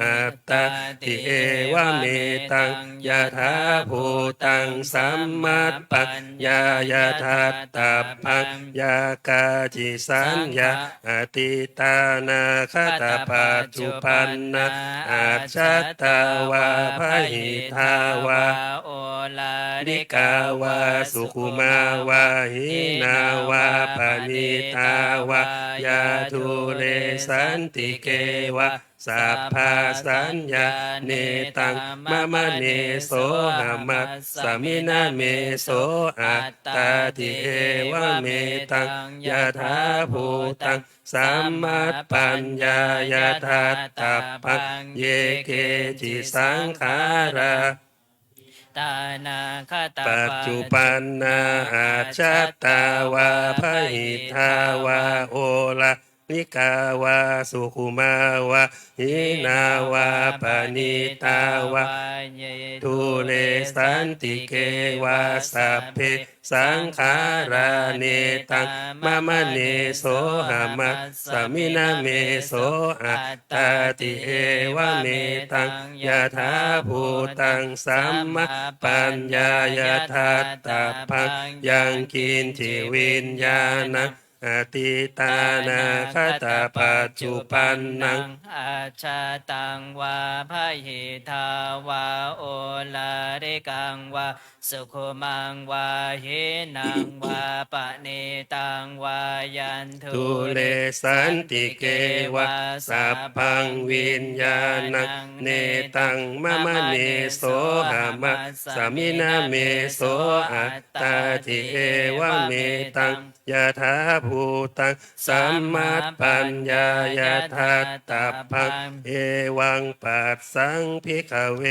อัตตาติเอวะเมตังยะถาภูตังสัมมัตปัญญายะทัตตะพังยากาจิสัญญาอติตานาคตปัจจุปันนาอาชัตตาวาพหิทาวาโอลาลิกาวาสุขุมาวาหินาวาปานิตาวายาทุเรสันติเกวะสัพพาสัญญาเนตังมะมะเนโสหามัสสมินาเมโสอัตตาติเอวะเมตังยะถาภูตังสัมมัตปัญญายะทัตตะปังเยเกจิสังขาราตานาคตปัจจุปันนาอาชัตตาวาพหิทาวาโอลาลิกาวาสุขุมาวาหินาวาปานิตาวาทุเลสันติเกวาสัพเพสังขาราเนตังมะมะเนโสหามัสสมินาเมโสอัตตาติเอวะเมตังยะถาภูตังสัมมาปัญญายะทัตตะพังยังกินจิวิญญาณังอติตานาคตปัจจุปันนังอาชาตังวาพหิทาวาโอลาริกังวาสุขุมังวาหินังวาปะเนตังวายันทุเลสันติเกวะสัพพังวิญญาณังเนตังมะมะเนโสหามัสสมินาเมโสอัตตาติเอวะเมตังยะถาภูตังสัมมัตปัญญายะทัตตะพังเอวังปัสสังภิกขเว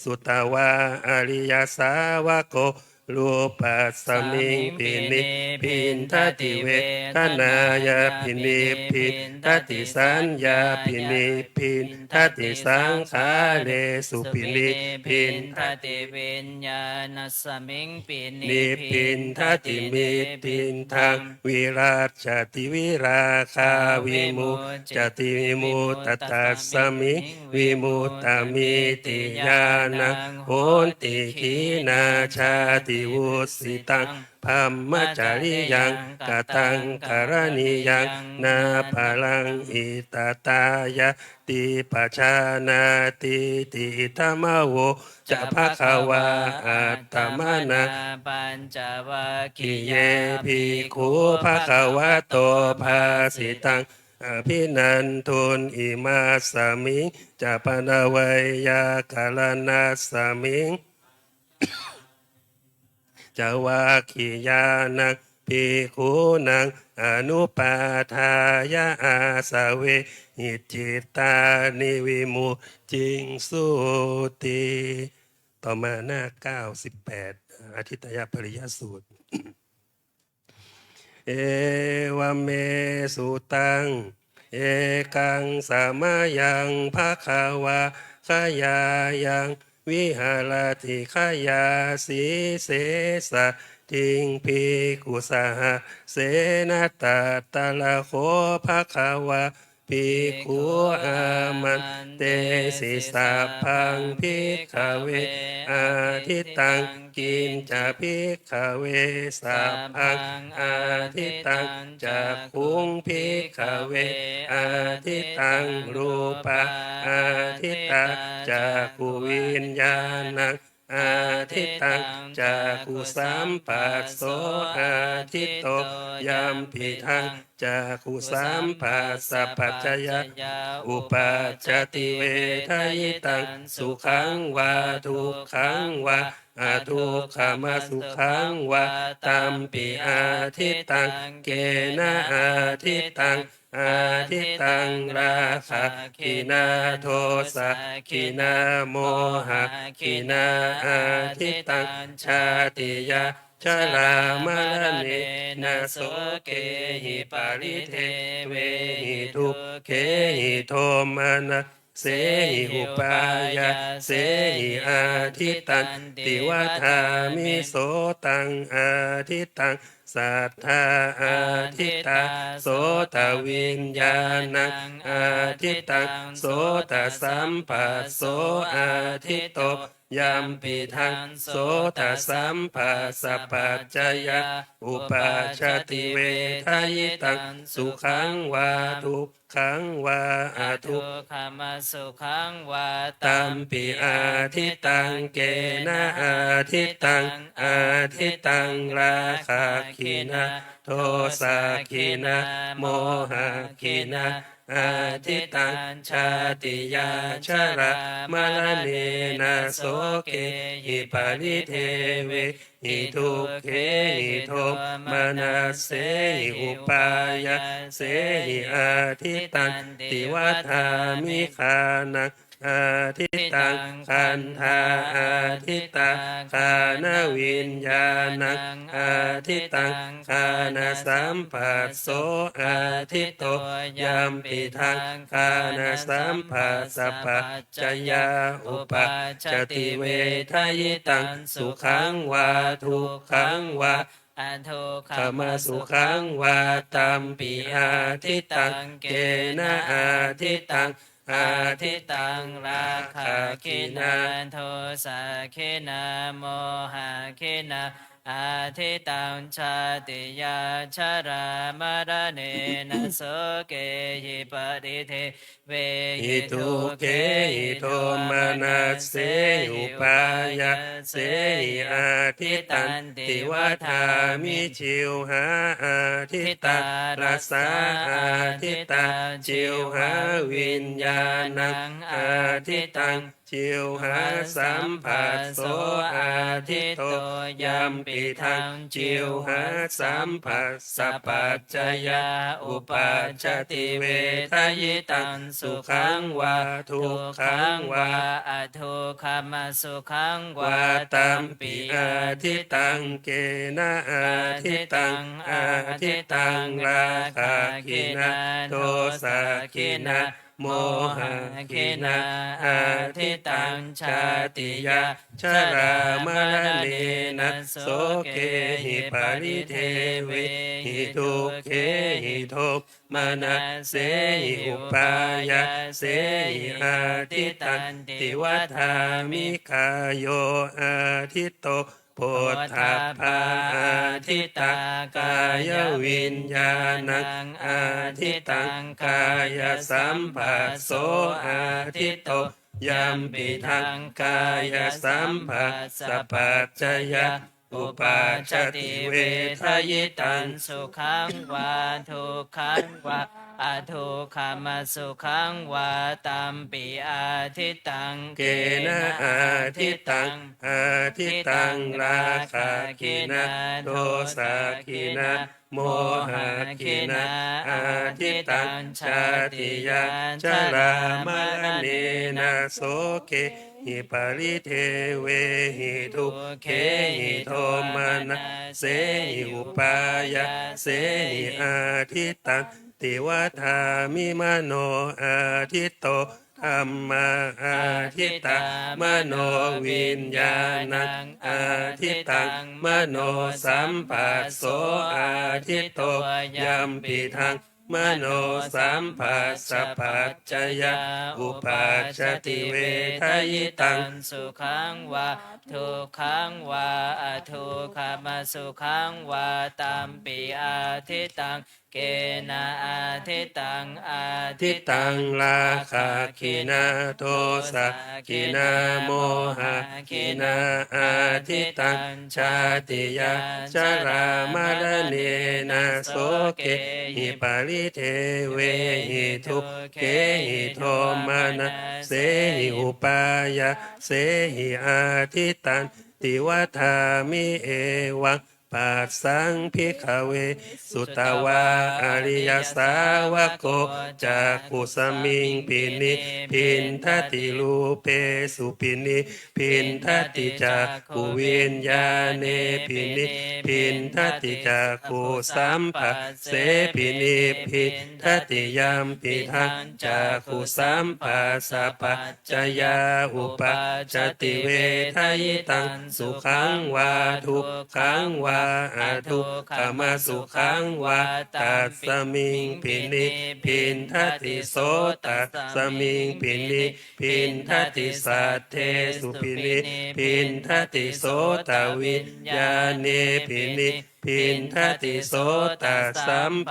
สุตวาอริยสาวโก รูปัสสมิงปินิพินทติเวทนายาปินิพินทติสัญญาปินิพินทติสังขาเรสุปินิพินท ทติวิญญาณสมิงปินิ นิพินทติมิพินทังวิราชติวิราคาวิมุจติวิมุตตตัสสมิวิมุตตมิติญาณังโหนติขีนาชาติวุสิตังพัมมจาริยังกตังกรณียังนาภลังอิตตายะติปัจจานาติติธรรมโวจะภะคะวาอัตตมนะ ปัญจวัคคี กิ ย เยภิกขุภะคะวะโตภาสิตังอภินันทุนอิมาสมิงจะปนวัยยากาลนาสมิงจะวาคิยานังภิกขุนังอนุปาทายาอาสาเวหิจิตานิวิมุจิงสุติต่อมาหน้า98อธิตยปริยสูตร เอวเมสุตังเอกังสามายังภาคาวาขยายังวิหารติขยาสีเสสะทิงพิกุสหะเสนาตตะละโคภาคาวาภิกขุอามันเตสิสาพังภิกขเวอาทิตังกินจะภิกขเวสาพังอาทิตังจะคุงภิกขเวอาทิตังรูปะอาทิตาจะกุวิญญาณังอาทิตังจากขุสัมปัสโสอาทิตโตยัมปิทังจากขุสัมปัสสะปัจจยะอุปัจจติเวทายตังสุขังวาทุกขังวาอาทุกขมาสุขังวาตัมปิอาทิตังเกนะอาทิตังอาทิตังราคะกินาโทสะกินาโมหะกินาอาทิตังชาติยาชรามรณะนาโสเกหิปาริเทเวหิทุกเขหิโทมานะเสหิอุปายาเสหิอาทิตันติวัฏามิโสตังอาทิตังสัทธาอาทิตาโสตวิญญาณังอาทิตังโสตสัมปัสโสอาทิตโตยัมปิทังโสตสัมปัสสะปัจจยะอุปัชชติเวทายตังสุขังวาทุกขังวาอาทุก ขมาสุขังวา ตัมปิอาทิตังเกนะอาทิตังอาทิตังราคะคินะโทสะคินะโมหะคินะอาทิตังชาติยาชรามรณะนาโสเกหิปาริเทเวหิทุกเขหิโทมานาเสหิอุปายาเสหิอาทิตังติวัฏามิคานังอาทิตังคันธาอาทิตาคานวิญญาณังอาทิตังคานสัมปัสโสอาทิตโตยัมปิทังคานสัมปัสสะปัจจยาอุปัชชติเวทายตังสุขังวาทุกขังวา อันทุกข ขมาสุขังวาตัมปิอาทิตังเกนะอาทิตังอาทิตังราคะคินาโทสะคินาโมหะคินาอาทิตังชาติยาชรามรณะนาโสเกหิปริเทเว หิทุเกหิโทมานัสเสอุปายาเสหิอาทิตันติวัฏามิชิวหาอาทิตารัสสาอาทิตาชิวหาวิญญาณังอาทิตังชิ ชิวหาสัมผัสโสอาทิตโตยัมปิทังชิวหาสัมผัสสะปัจจยาอุปัจจติเวทยิตังสุขังวาทุกขังวาอทุกขมสุขังวาว า ตั ตั ม ม ปิ ปิ อา อา ทิ ทิ ตั ตั ง งเกนะอาทิตังอาทิตังราคะคินะโทสะคินะโมหะคินะอาทิตังชาติยะชรามรณเนนะโสเกหิปาริเทเวหิทุกเขหิโทมนัสเสหิอุปายาเสหิอาทิตันติวัฏามิกายโยอาทิตโตโพธัพพาอาทิตากายวิญญาณังอาทิตังกายสัมผัสโสอาทิตโตยัมปิทังกายสัมผัสสะปัจจยะอุปัจจติเวทยิตัง สุขังวาทุกขังวาอทุกขมสุขังวาตัมปิอาทิตัง เกนะอาทิตังอาทิตังราคะคินะโทสะคินะโมหะคินะอาทิตังชาติยะชรามรณเนนะโสเกหิปาริเทเวหิทุกเขหิโทมานะเสหิอุปายาเสหิอาทิตังติวัฏามิมโนอาทิตโตธรรมาอาทิตามโนวิญญาณังอาทิตังมโนสัมปัสโสอาทิตโตยัมปิทังมโนสัมปัสสะปัจจยาอุปัจจติเวทยิตัง สุขังวาทุกขังวาอทุกขมสุขังวาตัมปิอาทิตังเกนะอาทิตังอา ทิ ทิ ตังราคะคินาโทสะคินาโมหะคินาอาทิตังชาติยะชรามรณเนนะโสเกหิปาริเทเวหิทุกเขหิโทมานะเสหิอุปายาเสหิอาทิตังติวัฏามิเอวังปัสสังภิกขเวสุตวาอริยสาวกโกจากขุสมิงปินิพินทติลูเปสุปินิพินทติจากขุวิญญาเนปินิพินทติจากขุสัมภเสปินิพินทติยามปิทังจากขุสัมภาสะปัจจยาอุปาจติเวทยิตังสุขังวาทุกขังวาอทุกขมสุขังวาตัสสมิงปินิพินทติโสตัสสมิงปินิพินทติสัทเทสุปินิพินทติโสตวิญญาเนปินิพินทติโสตัสสัมภ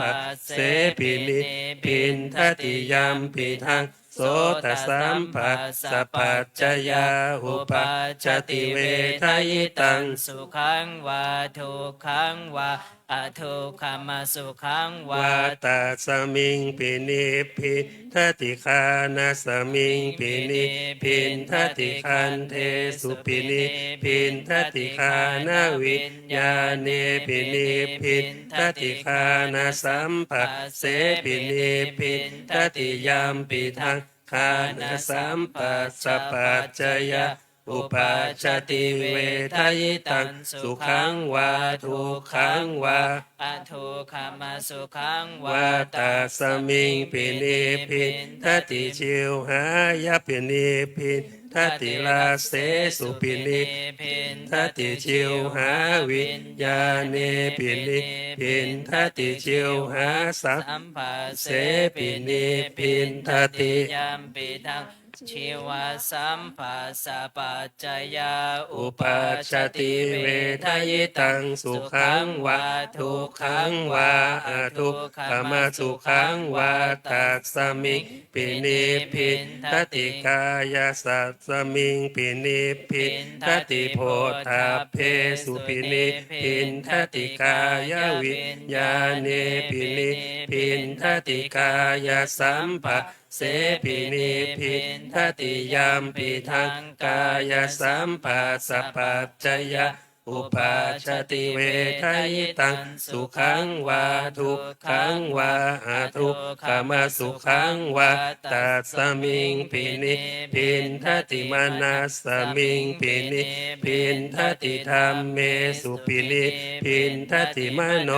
เสปินิพินทติยัมปิทังโสตสัมปัสสะปัจจยาอุปาจติเวทยิตัง สุขังวาทุกขังวาอทุกขมสุขังวาว าตัสสมิงปินิพินทติคานาสมิงปินิพินทติคันเทสุปินิพินทติคานาวิญญาเนปินิพินทติคานาสัมภเสปินิพินทติยามปิทังคานาสัมปัสสะปัจจยาอุปาจติเวทยิตังสุขังวาทุกขังวา อทุกขมสุขังวาว าตาสมิงปินิพินทติชิวหายาปินิพินทติลาเสสุปินิพิน ทติชิวหาวิญญาเนปินิพินทติชิวหาสัพ สัมปัส เสปินิพินทติ ยามปิทังชีวสัมปัสสะปัจจยาอุ อุ ปา ปา จ จ ติ ติ เว เว ท ท ยิ ยิ ตั ตั ง ง สุ สุ ขั ขั ง ง วาว า ทุ ทุ ก ก ขั ขั ง ง วาว าอทุกขมาสุขังวาตัสสมิงปินิพินทติกายสัสสมิงปินิพินทติโพธาเพสุปินิพินทติกายวิญญาเนปินิพินทติกายสัมภเส เสปินิพินทติยามปิทังกายสัมปัสสะปัจจยะอุปาชติเวทายตังสุขังวาทุกขังวาอาทุกขมสุขังวาตัสสมิงปินิพินทติมานัสสมิงปินิพินทติธรรมเมสุปินิพินทติมโน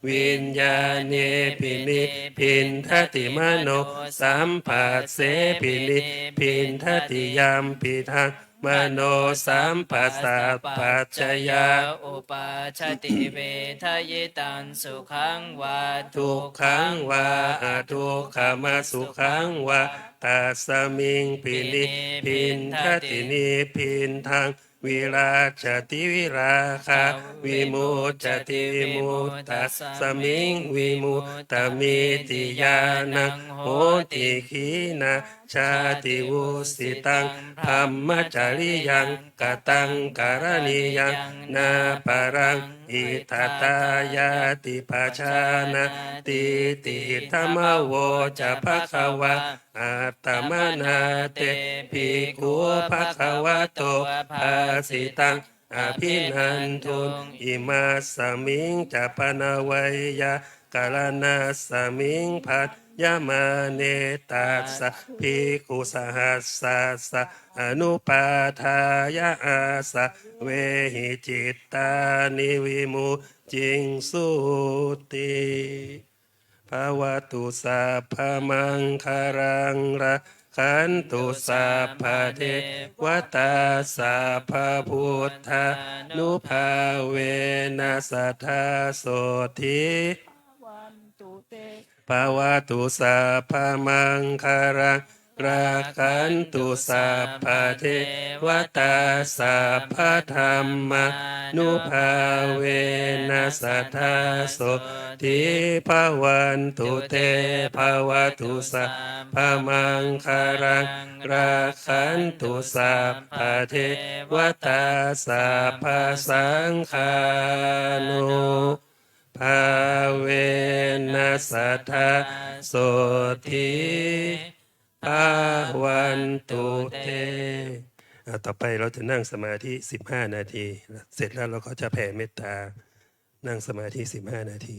วิญญาณเนปินิพินทติมโนสัมปัสเสปินิพินทติยามปิทังมโนสัมปัสสะปัจจยาอุปาชติเวทายตังสุขังวาทุกขังวาทุกขมสุขังวาตัสสมิงปินิพินทตินิพินทังวิราชติวิราคาวิมุตจติวิมุตตัสสมิงวิมุตตมิติญาณังโหติขีนาชาติวุสิตังธัมมจริยังกตังการณิยังนาปรังอิทัตตายาติปัชานาติติธรรมโวจะภควาอัตตมนาเตภิกขุภควโตภาสิตังอภินันทุนอิมาสมิงจะปนาวัยยะกาลนาสมิงพัทยามาเนตัสสะภิกขุสหัสสะสะอนุปาทายาอาสะเวหิจิตตานิวิมุตจิงสุติภาวตุสัพพมังคารังระขันตุสัพพเทวตาสัพพพุทธานุภาเวนัสทธาโสทิวันตุเตภาวตุสัพพมังคารังราคันตุสัพพเทวตาสัพพธรรมานุภาเวนัสทธาโสทิภาวันตุเตภาวตุสัพพมังคารังราคันตุสัพพเทวตาสัพพสังฆานุภาเวนัสทธาโสทิภาวันตุเตต่อไปเราจะนั่งสมาธิ15 นาที เสร็จแล้วเราก็จะแผ่เมตตา นั่งสมาธิ15 นาที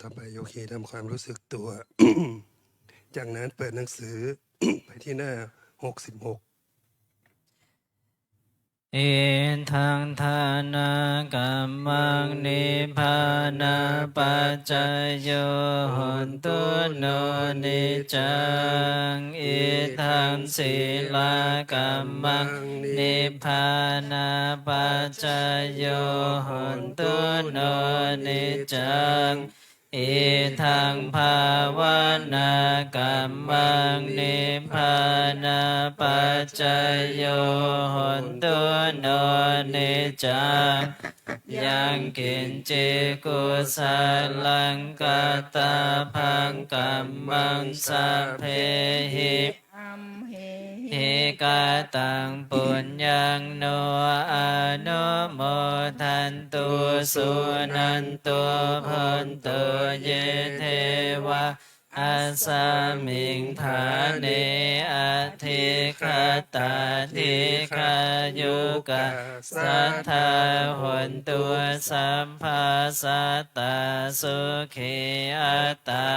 ต่อไปโยคีทำความรู้สึกตัว จากนั้นเปิดหนังสือ ไปที่หน้า 66อิทังทานากัมมังนิพพานาปัจจยโยโหนตุโนนิจังอิทังศีลากัมมังนิพพานาปัจจยโยโหนตุโนนิจังอิทังภาวนากัมมังนิพพานาปัจจยโยโหนตุโนนิจังยังกินจิกุสาลังกตาพังกัมมังสัพเพหิ อัมเห หิกาตังปุญญังโนอนุโมทันตุสุนันตุพันตุเยเทวะอาสามิงฐาเนอธิคตาธิคายุกะสัทธาหนตุสัมภาสัตตาสุขีอัตตา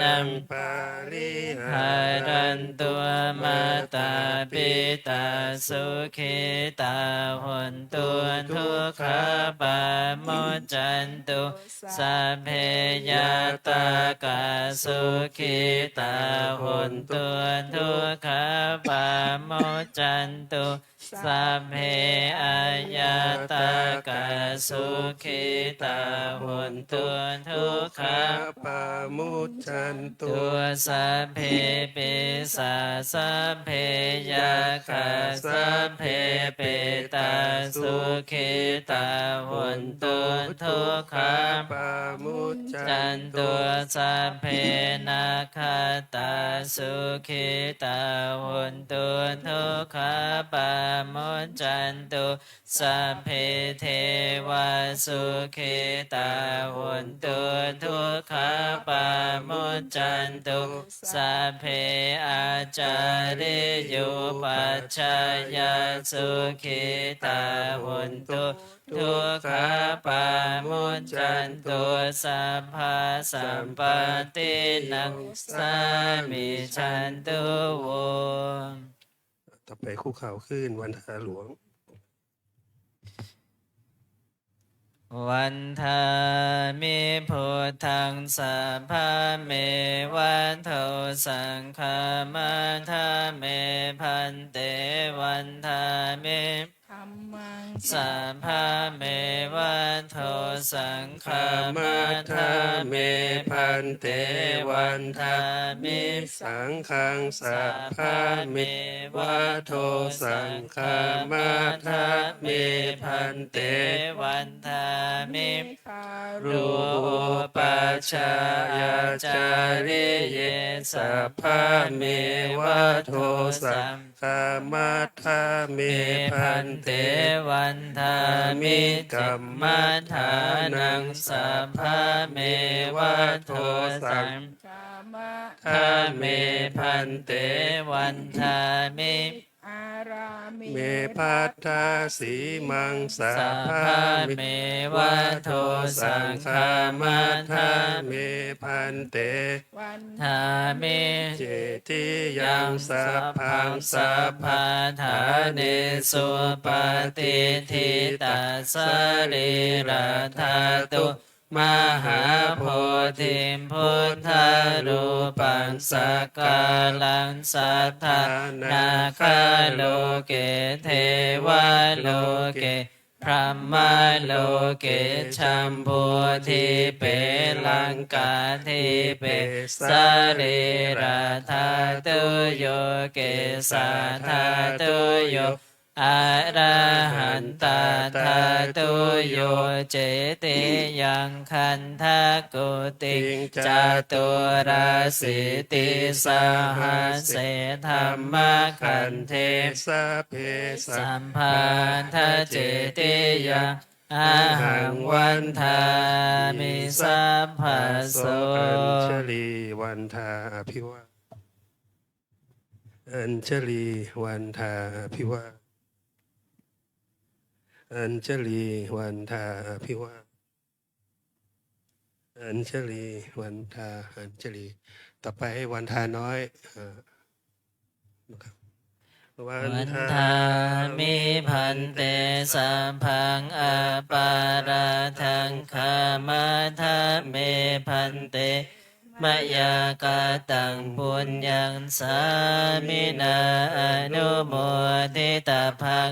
นัง ปาริหา หารันตัวมาตาปิตาสุขิตาหนตุทุกขปาโมจจันตุสัพเพยาตากาสุขิตาหนตุทุกขปาโมจจันตุสัพเพอายาตากาสุขิตาหนตุทุกข ปามุจจันตุ ตัวสัพเพปิสาสัพเพยาคาสัพเพเปตาสุขิตาหนตุทุกข ปามุจจั จั น น ตุ ตุสัพเพนาคาตาสุขิตาหนตุทุกขปาโมจจันตุสัพเพเทวาสุขิตาหนตุทุกขปาโมจจันตุสัพเพอาจาริโยปัจจายาสุขิตาหนตุทุกขปาโมจจันตุสัพพะสัมปตินังสามิชันตุโว ต่อไปคู่เข่าขึ้นวันทาหลวง วันทามิพุทธังสัพพะเมวันโทสังฆามันทาเมพันเตวันทามิ ธัมมัง สัพพะเมวันโทสังฆา ขา มั มา ท ทา า เม มิ พันเตวันทา มิ สังฆังสัพพะเมวะโทสังฆามาทาเมพันเต วันทามิ คา รู รุ ปัชฌายาจาริเยสัพพะเมวะโทสัง ขามาทาเม เม พั พั น น เต เตวันทามิกัมมัฏฐานังสัพพะเมวะโทสัง กามะ คาเมพันเตวันทามิ อารามิ เมพัทธาสีมังสัพ สัพ พะ พะ เม เมวะโทสังฆามัฏฐา เมพันเต วัน ทามิ เจติยั ยัง ง สั สั พ พ พั พั ง ง สั สั พ พ พะ พะทาเนสุปฏิทิตาสรีระธาตุมหาโพธิพุทธารูปังสักกาลังสัทธานาคาโลเกเทวาโลเก พระมาโลเกชัมพูทิเปลังกาทิเปสรีระธาตุโยเกสาธาตุโยอะระหันตาธาตุโยเจติยังคันทะกุติจตุราสิติสหัสเสธรรมคันเท สัพเพสั สั ม มพันธเจติยังอาหังวันทามิสัพพะโส อัญชลีวันทาอภิวาอัญชลีวันทาอภิวาอัญชลีวันทาอภิวา อัญชลีวันทาอัญชลี ต่อไปให้วันทาน้อยนะครับวั วัน น ทา ทามิพันเตสัมพังอาปาราทังคามาทาเมพันเตมยากาตังปุญญังสามินาอนุโมทิตาพัง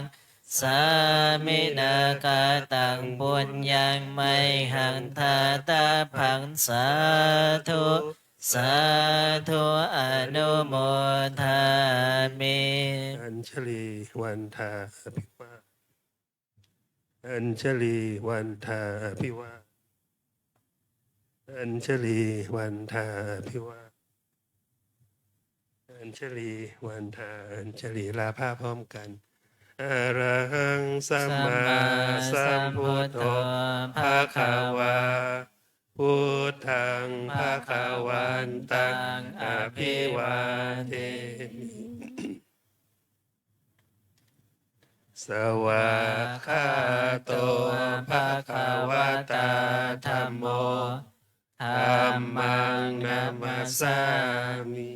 สามินากาตังปุญญังไมหังทาตาพังสาธุสาธุอนุโมทามิ อัญชลีวันทาอภิวาอัญชลีวันทาอภิวาอัญชลีวันทาอภิวาอัญชลีวันทาอัญชลีลาผ้าพร้อมกันอะระหังสัมมาสัมพุทโธภะคะวาพุทธังภะคะวันตังอภิวาเทมิ สวากขาโตภะคะวะตาธัมโมธัมมังนัมมัสสามิ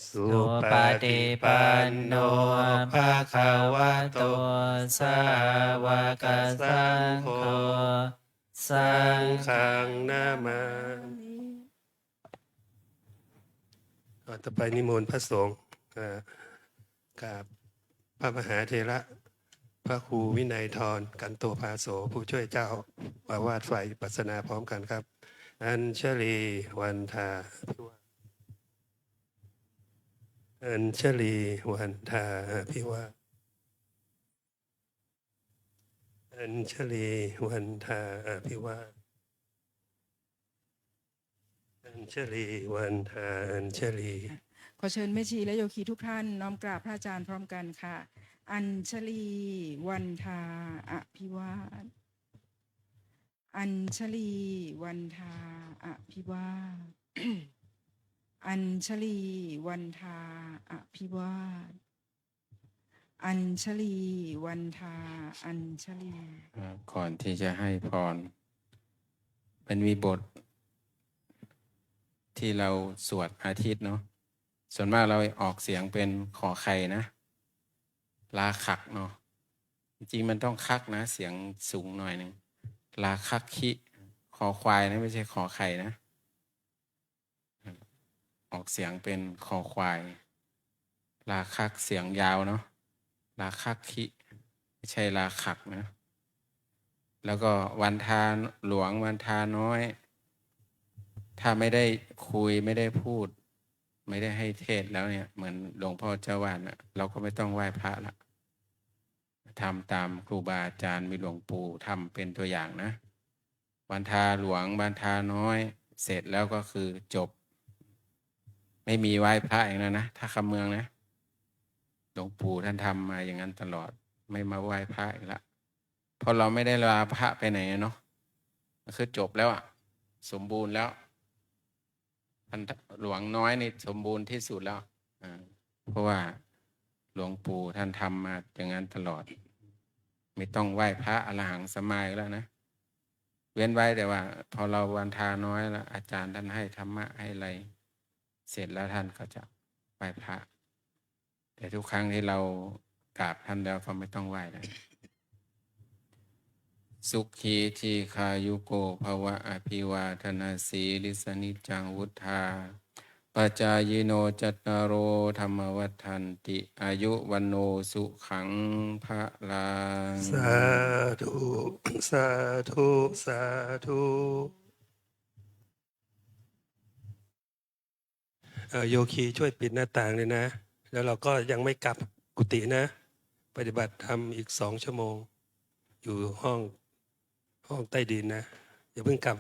สุปฏิปันโนภะคะวะโตสาวกสังโฆสังฆังนามามิต่อไปนิมนต์พระสงฆ์กับพระมหาเถระพระครูวินัยทรกันโตภาโสผู้ช่วยเจ้าอาวาสฝ่ายวิปัสสนาพร้อมกันครับ อัญชลีวันทาภิวาอัญชลีวันทาภิวาอัญชลีวันทาภิวาอัญชลีวันทาอัญชลี ขอเชิญแม่ชีและโยคีทุกท่านน้อมกราบพระอาจารย์พร้อมกันค่ะ อัญชลีวันทาอภิวาทอัญชลีวันทาอภิวาท อัญชลีวันทาอภิวาทอัญชลีวันทาอัญชลี ก่อนที่จะให้พรมันมีบทที่เราสวดอาทิตย์เนาะส่วนมากเราออกเสียงเป็นขอไข่นะลาคักเนาะจริงๆมันต้องคักนะเสียงสูงหน่อยหนึ่งลาคักคิขอควายนะไม่ใช่ขอไข่นะออกเสียงเป็นขอควายลาคักเสียงยาวเนาะลาคักคิไม่ใช่ลาคักนะแล้วก็วันทาหลวงวันทาน้อยถ้าไม่ได้คุยไม่ได้พูดไม่ได้ให้เทศแล้วเนี่ยเหมือนหลวงพ่อเจ้าวาดนะเราก็ไม่ต้องไหว้พระละทำตามครูบาอาจารย์มีหลวงปู่ทำเป็นตัวอย่างนะวันทาหลวงวันทาน้อยเสร็จแล้วก็คือจบไม่มีไหว้พระอย่างนั้นนะถ้าคำเมืองนะหลวงปู่ท่านทำมาอย่างนั้นตลอดไม่มาไหว้พระอีกละเพราะเราไม่ได้ลาพระไปไหนเนาะคือจบแล้วอ่ะสมบูรณ์แล้วท่านหลวงน้อยนี่สมบูรณ์ที่สุดแล้วเพราะว่าหลวงปู่ท่านทำมาอย่างนั้นตลอดไม่ต้องไหว้พระอรหังสมายแล้วนะเว้นไว้แต่ว่าพอเราวันทาน้อยแล้วอาจารย์ท่านให้ธรรมะให้อะไรเสร็จแล้วท่านก็จะไหว้พระแต่ทุกครั้งที่เรากราบท่านแล้วก็ไม่ต้องไหว้แล้วสุขีทีคายุโกภวะอภิวาทนาสีลิสนิจังวุธาปัจจายโนจัตตารโอธรรมวัฏันติอายุวันโนสุขังพระลัง สาธุสาธุสาธุโยคีช่วยปิดหน้าต่างเลยนะแล้วเราก็ยังไม่กลับกุฏินะปฏิบัติธรรมอีก2 ชั่วโมงอยู่ห้องใต้ดินนะอย่าเพิ่งกลับ